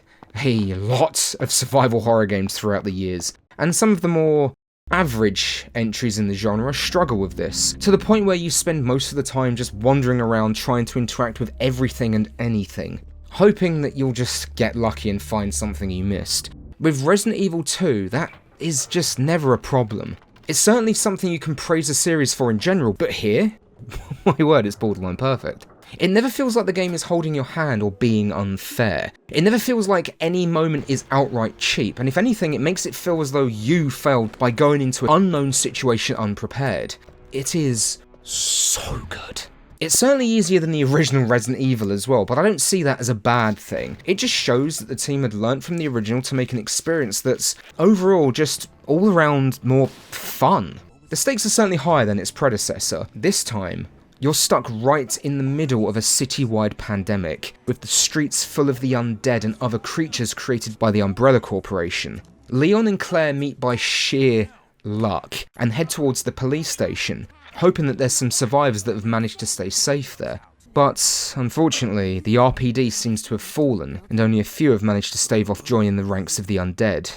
Speaker 3: a lot of survival horror games throughout the years, and some of the more average entries in the genre struggle with this, to the point where you spend most of the time just wandering around trying to interact with everything and anything, hoping that you'll just get lucky and find something you missed. With Resident Evil 2, that is just never a problem. It's certainly something you can praise the series for in general, but here, my word, it's borderline perfect. It never feels like the game is holding your hand or being unfair. It never feels like any moment is outright cheap, and if anything, it makes it feel as though you failed by going into an unknown situation unprepared. It is so good. It's certainly easier than the original Resident Evil as well, but I don't see that as a bad thing. It just shows that the team had learnt from the original to make an experience that's overall just all around more fun. The stakes are certainly higher than its predecessor. This time, you're stuck right in the middle of a citywide pandemic, with the streets full of the undead and other creatures created by the Umbrella Corporation. Leon and Claire meet by sheer luck and head towards the police station, hoping that there's some survivors that have managed to stay safe there. But, unfortunately, the RPD seems to have fallen, and only a few have managed to stave off joining the ranks of the undead.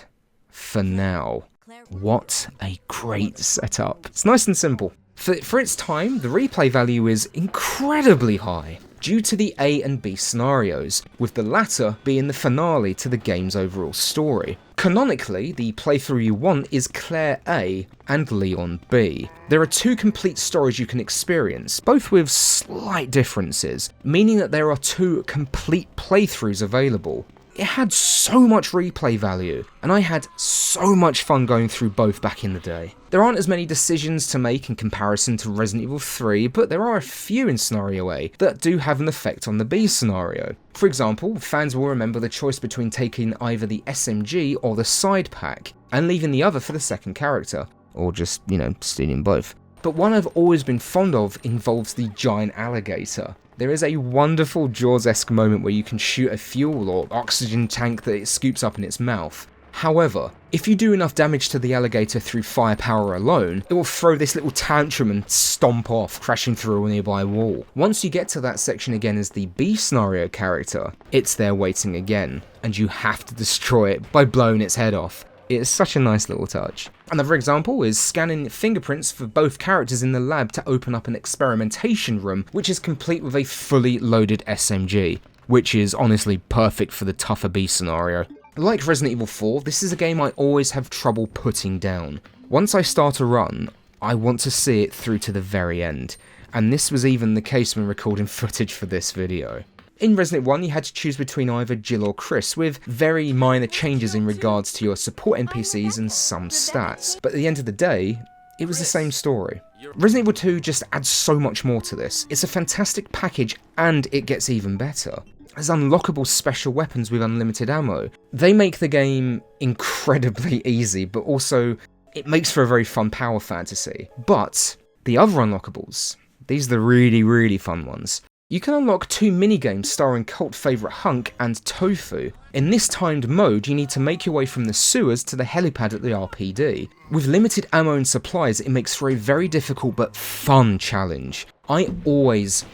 Speaker 3: For now. What a great setup. It's nice and simple. For its time, the replay value is incredibly high, due to the A and B scenarios, with the latter being the finale to the game's overall story. Canonically, the playthrough you want is Claire A and Leon B. There are two complete stories you can experience, both with slight differences, meaning that there are two complete playthroughs available. It had so much replay value, and I had so much fun going through both back in the day. There aren't as many decisions to make in comparison to Resident Evil 3, but there are a few in Scenario A that do have an effect on the B scenario. For example, fans will remember the choice between taking either the SMG or the side pack, and leaving the other for the second character, or just, stealing both. But one I've always been fond of involves the giant alligator. There is a wonderful Jaws-esque moment where you can shoot a fuel or oxygen tank that it scoops up in its mouth. However, if you do enough damage to the alligator through firepower alone, it will throw this little tantrum and stomp off, crashing through a nearby wall. Once you get to that section again as the B scenario character, it's there waiting again, and you have to destroy it by blowing its head off. It's such a nice little touch. Another example is scanning fingerprints for both characters in the lab to open up an experimentation room, which is complete with a fully loaded SMG, which is honestly perfect for the tougher B scenario. Like Resident Evil 4, this is a game I always have trouble putting down. Once I start a run, I want to see it through to the very end, and this was even the case when recording footage for this video. In Resident Evil 1, you had to choose between either Jill or Chris, with very minor changes in regards to your support NPCs and some stats, but at the end of the day, it was the same story. Resident Evil 2 just adds so much more to this. It's a fantastic package, and it gets even better. There's unlockable special weapons with unlimited ammo. They make the game incredibly easy, but also it makes for a very fun power fantasy. But the other unlockables, these are the really, really fun ones. You can unlock 2 minigames starring cult favourite Hunk and Tofu. In this timed mode, you need to make your way from the sewers to the helipad at the RPD. With limited ammo and supplies, it makes for a very difficult but fun challenge. I always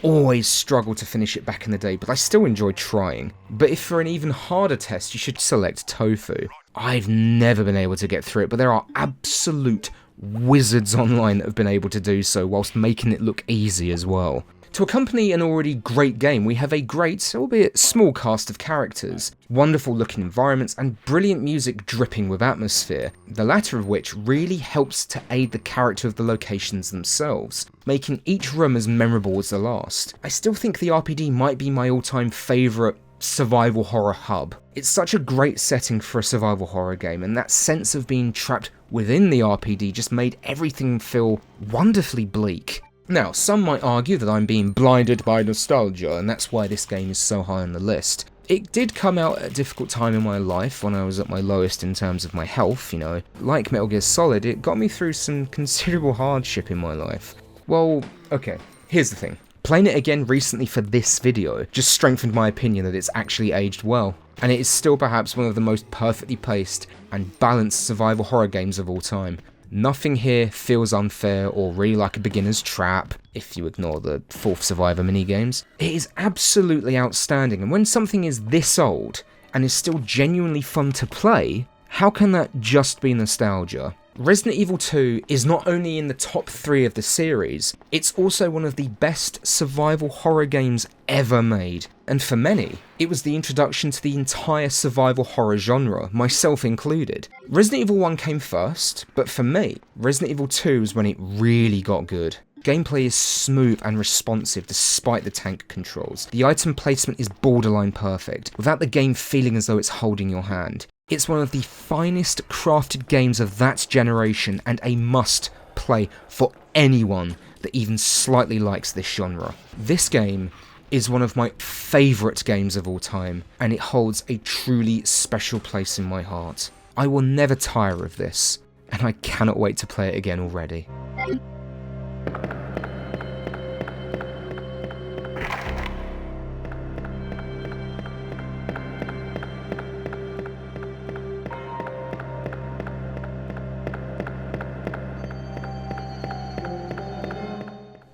Speaker 3: struggled to finish it back in the day, but I still enjoyed trying. But if for an even harder test, you should select Tofu. I've never been able to get through it, but there are absolute wizards online that have been able to do so, whilst making it look easy as well. To accompany an already great game, we have a great, albeit small cast of characters, wonderful looking environments, and brilliant music dripping with atmosphere, the latter of which really helps to aid the character of the locations themselves, making each room as memorable as the last. I still think the RPD might be my all-time favourite survival horror hub. It's such a great setting for a survival horror game, and that sense of being trapped within the RPD just made everything feel wonderfully bleak. Now, some might argue that I'm being blinded by nostalgia, and that's why this game is so high on the list. It did come out at a difficult time in my life, when I was at my lowest in terms of my health, you know. Like Metal Gear Solid, it got me through some considerable hardship in my life. Well, okay, here's the thing. Playing it again recently for this video just strengthened my opinion that it's actually aged well, and it is still perhaps one of the most perfectly paced and balanced survival horror games of all time. Nothing here feels unfair or really like a beginner's trap, if you ignore the 4th Survivor minigames. It is absolutely outstanding, and when something is this old, and is still genuinely fun to play, how can that just be nostalgia? Resident Evil 2 is not only in the top 3 of the series, it's also one of the best survival horror games ever made. And for many, it was the introduction to the entire survival horror genre, myself included. Resident Evil 1 came first, but for me, Resident Evil 2 is when it really got good. Gameplay is smooth and responsive despite the tank controls. The item placement is borderline perfect, without the game feeling as though it's holding your hand. It's one of the finest crafted games of that generation and a must-play for anyone that even slightly likes this genre. This game is one of my favourite games of all time, and it holds a truly special place in my heart. I will never tire of this, and I cannot wait to play it again already.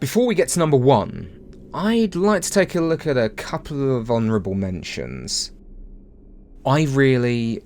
Speaker 3: Before we get to number 1, I'd like to take a look at a couple of honourable mentions. I really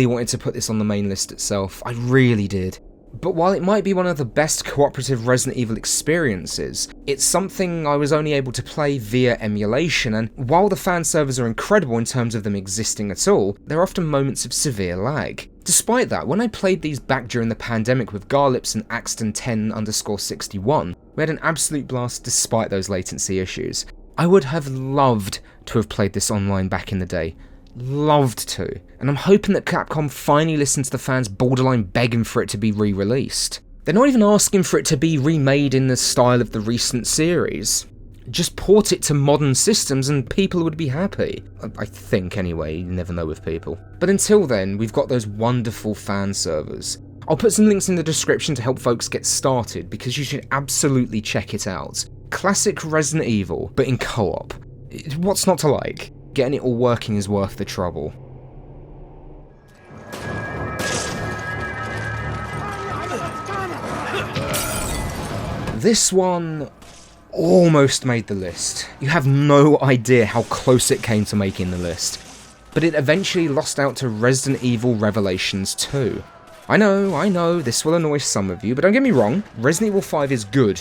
Speaker 3: wanted to put this on the main list itself, I really did. But while it might be one of the best cooperative Resident Evil experiences, it's something I was only able to play via emulation, and while the fan servers are incredible in terms of them existing at all, there are often moments of severe lag. Despite that, when I played these back during the pandemic with Garlips and Axton 10_61, we had an absolute blast despite those latency issues. I would have loved to have played this online back in the day. Loved to, and I'm hoping that Capcom finally listens to the fans borderline begging for it to be re-released. They're not even asking for it to be remade in the style of the recent series. Just port it to modern systems and people would be happy. I think anyway, you never know with people. But until then, we've got those wonderful fan servers. I'll put some links in the description to help folks get started, because you should absolutely check it out. Classic Resident Evil, but in co-op. What's not to like? Getting it all working is worth the trouble. This one almost made the list. You have no idea how close it came to making the list. But it eventually lost out to Resident Evil Revelations 2. I know, this will annoy some of you, but don't get me wrong, Resident Evil 5 is good.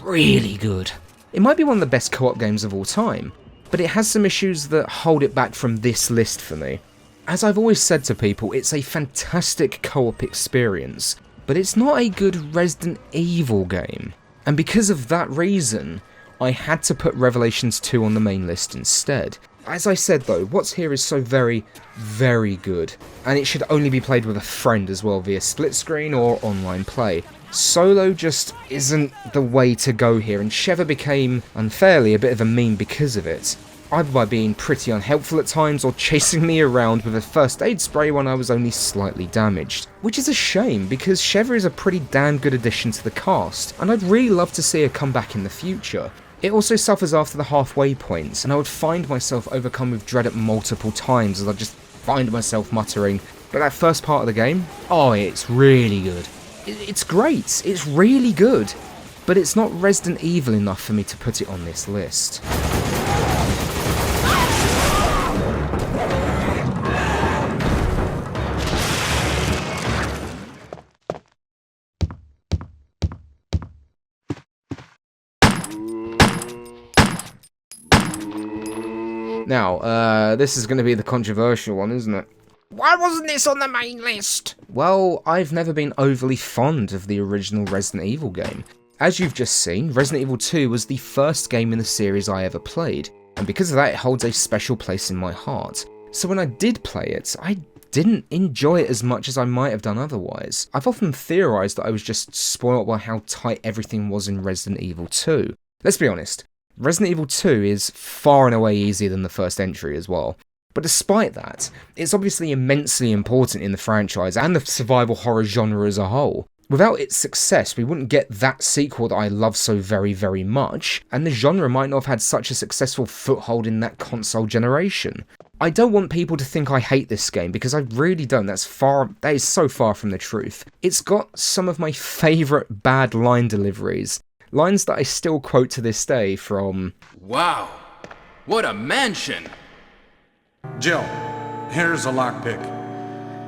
Speaker 3: Really good. It might be one of the best co-op games of all time, but it has some issues that hold it back from this list for me. As I've always said to people, it's a fantastic co-op experience, but it's not a good Resident Evil game. And because of that reason, I had to put Revelations 2 on the main list instead. As I said though, what's here is so very, very good, and it should only be played with a friend as well via split screen or online play. Solo just isn't the way to go here, and Sheva became, unfairly, a bit of a meme because of it. Either by being pretty unhelpful at times or chasing me around with a first aid spray when I was only slightly damaged. Which is a shame, because Sheva is a pretty damn good addition to the cast, and I'd really love to see her come back in the future. It also suffers after the halfway points, and I would find myself overcome with dread at multiple times as I just find myself muttering. But that first part of the game, oh, it's really good. It's great, it's really good, but it's not Resident Evil enough for me to put it on this list. Now, this is going to be the controversial one, isn't it? Why wasn't this on the main list? Well, I've never been overly fond of the original Resident Evil game. As you've just seen, Resident Evil 2 was the first game in the series I ever played, and because of that it holds a special place in my heart. So when I did play it, I didn't enjoy it as much as I might have done otherwise. I've often theorised that I was just spoiled by how tight everything was in Resident Evil 2. Let's be honest, Resident Evil 2 is far and away easier than the first entry as well. But despite that, it's obviously immensely important in the franchise and the survival horror genre as a whole. Without its success, we wouldn't get that sequel that I love so very, very much, and the genre might not have had such a successful foothold in that console generation. I don't want people to think I hate this game, because I really don't. That is so far from the truth. It's got some of my favourite bad line deliveries. Lines that I still quote to this day from...
Speaker 8: Wow, what a mansion!
Speaker 9: Jill, here's a lockpick.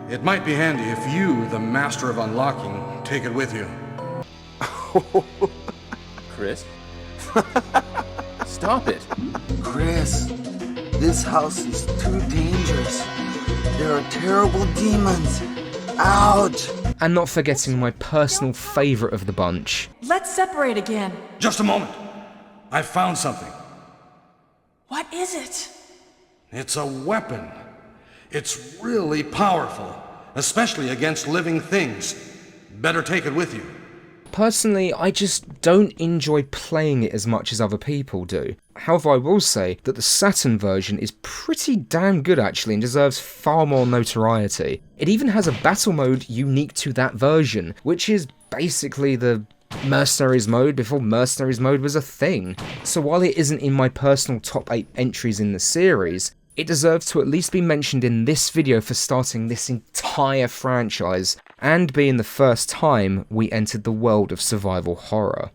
Speaker 9: It might be handy if you, the master of unlocking, take it with you.
Speaker 8: Chris? Stop it.
Speaker 10: Chris, this house is too dangerous. There are terrible demons. Ouch!
Speaker 3: And not forgetting my personal favourite of the bunch.
Speaker 11: Let's separate again.
Speaker 9: Just a moment. I found something.
Speaker 11: What is it?
Speaker 9: It's a weapon. It's really powerful, especially against living things. Better take it with you.
Speaker 3: Personally, I just don't enjoy playing it as much as other people do. However, I will say that the Saturn version is pretty damn good actually and deserves far more notoriety. It even has a battle mode unique to that version, which is basically the Mercenaries mode before Mercenaries mode was a thing. So while it isn't in my personal top 8 entries in the series, it deserves to at least be mentioned in this video for starting this entire franchise, and being the first time we entered the world of survival horror.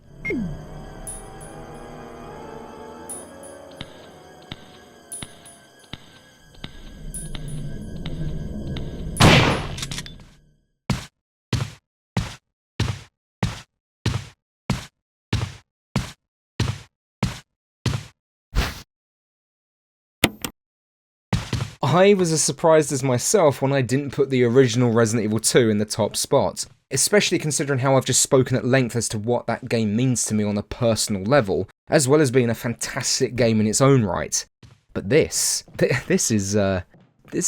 Speaker 3: I was as surprised as myself when I didn't put the original Resident Evil 2 in the top spot, especially considering how I've just spoken at length as to what that game means to me on a personal level, as well as being a fantastic game in its own right. But this is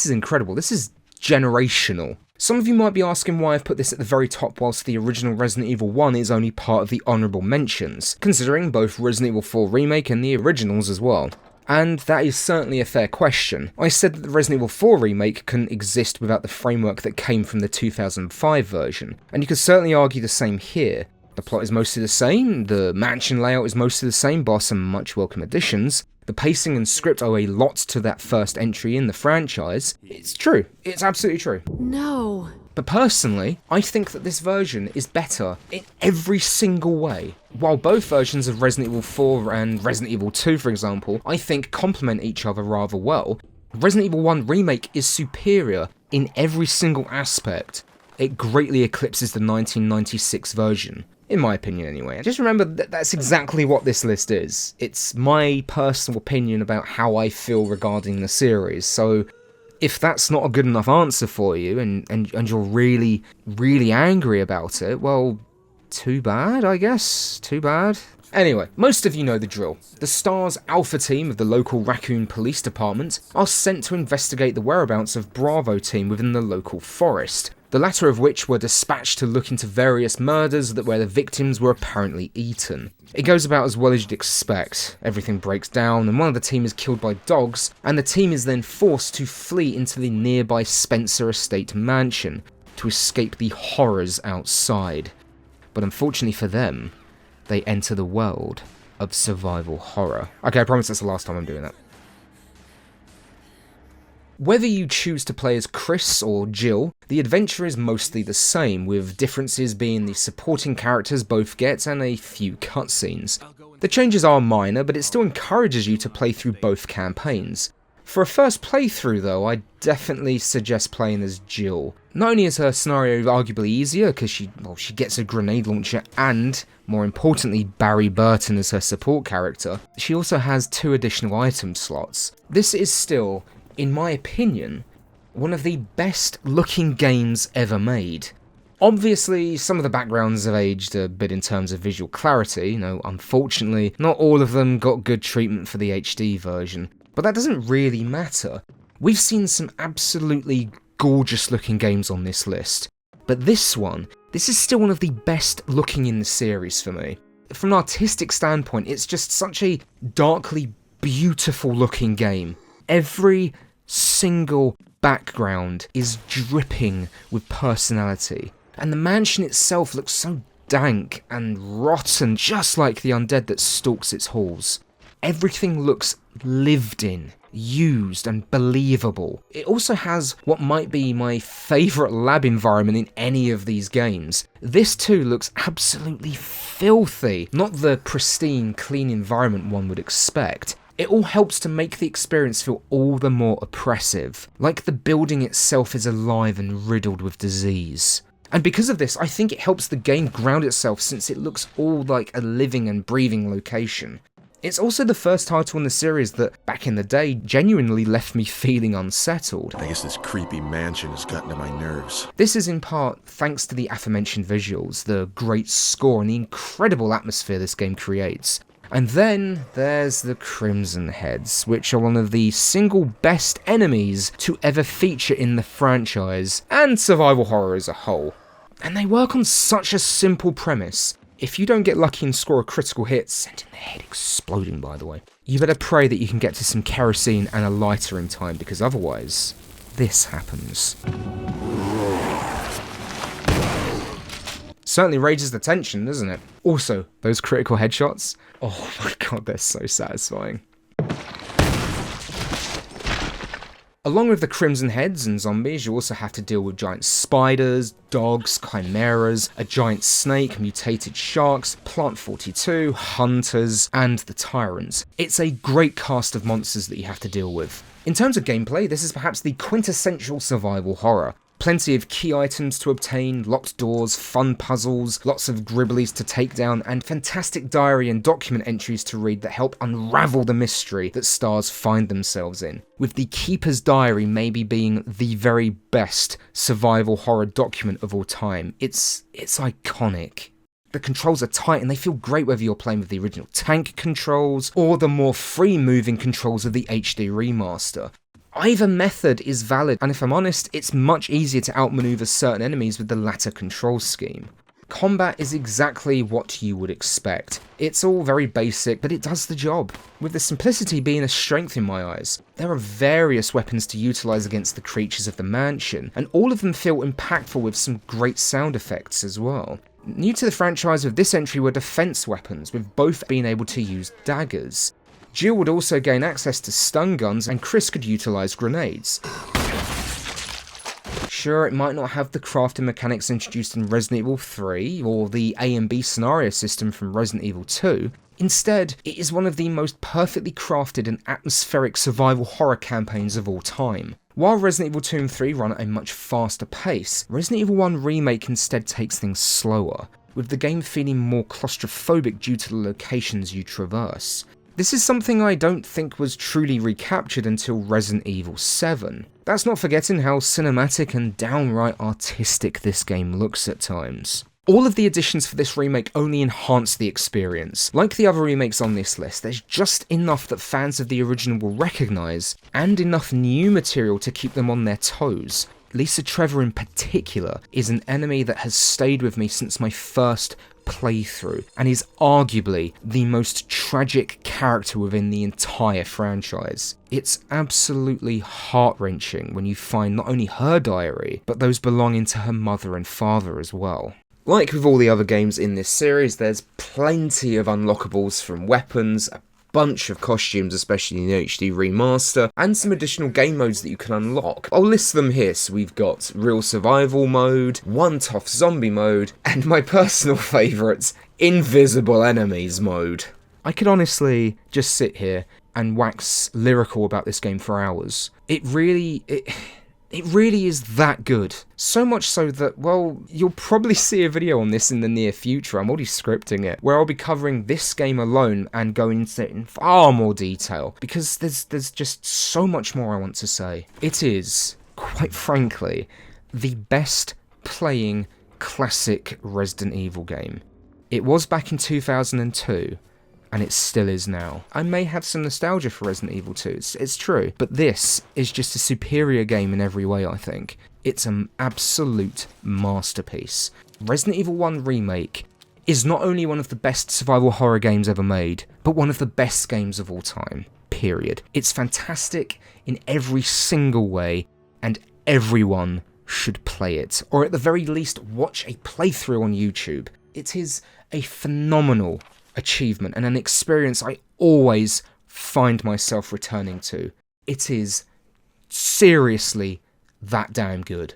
Speaker 3: incredible. This is generational. Some of you might be asking why I've put this at the very top whilst the original Resident Evil 1 is only part of the honourable mentions, considering both Resident Evil 4 Remake and the originals as well. And that is certainly a fair question. I said that the Resident Evil 4 remake couldn't exist without the framework that came from the 2005 version, and you could certainly argue the same here. The plot is mostly the same, the mansion layout is mostly the same, bar some much welcome additions. The pacing and script owe a lot to that first entry in the franchise. It's true, it's absolutely true.
Speaker 11: No.
Speaker 3: But personally, I think that this version is better in every single way. While both versions of Resident Evil 4 and Resident Evil 2, for example, I think complement each other rather well, Resident Evil 1 Remake is superior in every single aspect. It greatly eclipses the 1996 version, in my opinion anyway. Just remember that that's exactly what this list is. It's my personal opinion about how I feel regarding the series, so if that's not a good enough answer for you, and you're really, really angry about it, well, too bad, I guess. Too bad. Anyway, most of you know the drill. The STARS Alpha team of the local Raccoon Police Department are sent to investigate the whereabouts of Bravo team within the local forest, the latter of which were dispatched to look into various murders where the victims were apparently eaten. It goes about as well as you'd expect. Everything breaks down, and one of the team is killed by dogs, and the team is then forced to flee into the nearby Spencer Estate mansion to escape the horrors outside. But unfortunately for them, they enter the world of survival horror. Okay, I promise that's the last time I'm doing that. Whether you choose to play as Chris or Jill, the adventure is mostly the same, with differences being the supporting characters both get and a few cutscenes. The changes are minor, but it still encourages you to play through both campaigns. For a first playthrough though, I definitely suggest playing as Jill. Not only is her scenario arguably easier because she gets a grenade launcher and, more importantly, Barry Burton as her support character, she also has 2 additional item slots. This is still, in my opinion, one of the best looking games ever made. Obviously, some of the backgrounds have aged a bit in terms of visual clarity, unfortunately, not all of them got good treatment for the HD version, but that doesn't really matter. We've seen some absolutely gorgeous looking games on this list, but this is still one of the best looking in the series for me. From an artistic standpoint, it's just such a darkly beautiful looking game. Every single background is dripping with personality, and the mansion itself looks so dank and rotten, just like the undead that stalks its halls. Everything looks lived in, used, and believable. It also has what might be my favourite lab environment in any of these games. This too looks absolutely filthy, not the pristine, clean environment one would expect. It all helps to make the experience feel all the more oppressive, like the building itself is alive and riddled with disease. And because of this, I think it helps the game ground itself since it looks all like a living and breathing location. It's also the first title in the series that, back in the day, genuinely left me feeling unsettled.
Speaker 2: I guess this creepy mansion has gotten to my nerves.
Speaker 3: This is in part thanks to the aforementioned visuals, the great score, and the incredible atmosphere this game creates. And then there's the Crimson Heads, which are one of the single best enemies to ever feature in the franchise, and survival horror as a whole. And they work on such a simple premise. If you don't get lucky and score a critical hit, sending the head exploding by the way, you better pray that you can get to some kerosene and a lighter in time, because otherwise, this happens. Certainly raises the tension, doesn't it? Also, those critical headshots, oh my god, they're so satisfying. Along with the Crimson Heads and zombies, you also have to deal with giant spiders, dogs, chimeras, a giant snake, mutated sharks, Plant 42, hunters, and the tyrants. It's a great cast of monsters that you have to deal with. In terms of gameplay, this is perhaps the quintessential survival horror. Plenty of key items to obtain, locked doors, fun puzzles, lots of gribblies to take down, and fantastic diary and document entries to read that help unravel the mystery that stars find themselves in. With the Keeper's Diary maybe being the very best survival horror document of all time. It's iconic. The controls are tight and they feel great whether you're playing with the original tank controls or the more free-moving controls of the HD remaster. Either method is valid, and if I'm honest, it's much easier to outmaneuver certain enemies with the latter control scheme. Combat is exactly what you would expect. It's all very basic, but it does the job, with the simplicity being a strength in my eyes. There are various weapons to utilise against the creatures of the mansion, and all of them feel impactful with some great sound effects as well. New to the franchise with this entry were defense weapons, with both being able to use daggers. Jill would also gain access to stun guns, and Chris could utilise grenades. Sure, it might not have the crafting mechanics introduced in Resident Evil 3, or the A and B scenario system from Resident Evil 2. Instead, it is one of the most perfectly crafted and atmospheric survival horror campaigns of all time. While Resident Evil 2 and 3 run at a much faster pace, Resident Evil 1 Remake instead takes things slower, with the game feeling more claustrophobic due to the locations you traverse. This is something I don't think was truly recaptured until Resident Evil 7. That's not forgetting how cinematic and downright artistic this game looks at times. All of the additions for this remake only enhance the experience. Like the other remakes on this list, there's just enough that fans of the original will recognise, and enough new material to keep them on their toes. Lisa Trevor in particular is an enemy that has stayed with me since my first playthrough, and is arguably the most tragic character within the entire franchise. It's absolutely heart-wrenching when you find not only her diary, but those belonging to her mother and father as well. Like with all the other games in this series, there's plenty of unlockables from weapons, a bunch of costumes, especially in the HD remaster, and some additional game modes that you can unlock. I'll list them here. So we've got Real Survival mode, One Tough Zombie mode, and my personal favourite, Invisible Enemies mode. I could honestly just sit here and wax lyrical about this game for hours. It really is that good. So much so that, well, you'll probably see a video on this in the near future. I'm already scripting it, where I'll be covering this game alone and going into it in far more detail, because there's just so much more I want to say. It is, quite frankly, the best playing classic Resident Evil game. It was back in 2002, and it still is now. I may have some nostalgia for Resident Evil 2, it's true, but this is just a superior game in every way, I think. It's an absolute masterpiece. Resident Evil 1 Remake is not only one of the best survival horror games ever made, but one of the best games of all time, period. It's fantastic in every single way, and everyone should play it, or at the very least watch a playthrough on YouTube. It is a phenomenal achievement and an experience I always find myself returning to. It is seriously that damn good.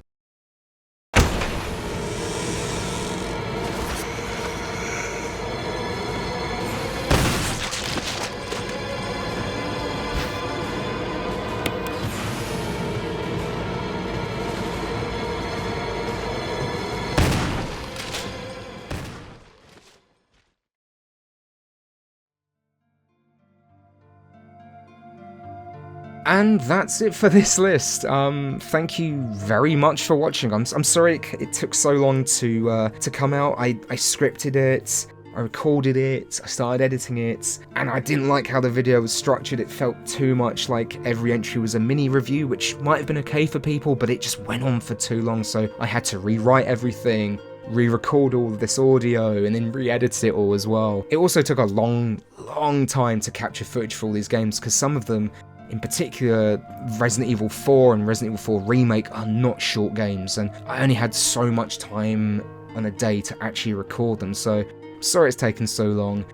Speaker 3: And that's it for this list. Thank you very much for watching. I'm sorry it took so long to come out. I scripted it, I recorded it, I started editing it, and I didn't like how the video was structured. It felt too much like every entry was a mini review, which might have been okay for people, but it just went on for too long, so I had to rewrite everything, re-record all of this audio, and then re-edit it all as well. It also took a long time to capture footage for all these games, because some of them, in particular, Resident Evil 4 and Resident Evil 4 Remake, are not short games, and I only had so much time on a day to actually record them, so sorry it's taken so long.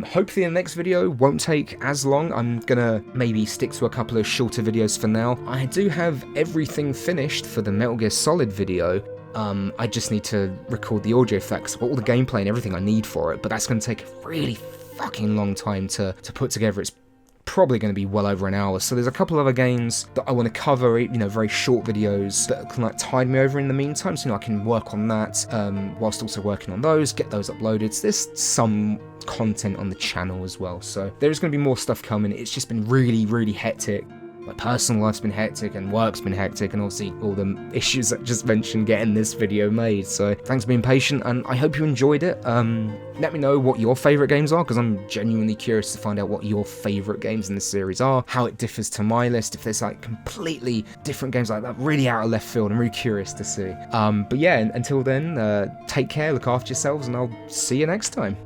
Speaker 3: Hopefully the next video won't take as long. I'm gonna maybe stick to a couple of shorter videos for now. I do have everything finished for the Metal Gear Solid video. I just need to record the audio effects, all the gameplay and everything I need for it, but that's gonna take a really fucking long time to put together. It's probably going to be well over an hour, so there's a couple other games that I want to cover, you know, very short videos that can like tide me over in the meantime, so you know I can work on that whilst also working on those, get those uploaded. So there's some content on the channel as well, so there's going to be more stuff coming. It's just been really hectic. My personal life's been hectic and work's been hectic, and obviously all the issues I just mentioned getting this video made. So thanks for being patient, and I hope you enjoyed it. Let me know what your favourite games are, because I'm genuinely curious to find out what your favourite games in this series are, how it differs to my list, if there's like completely different games like that, really out of left field. I'm really curious to see. But yeah, until then, take care, look after yourselves, and I'll see you next time.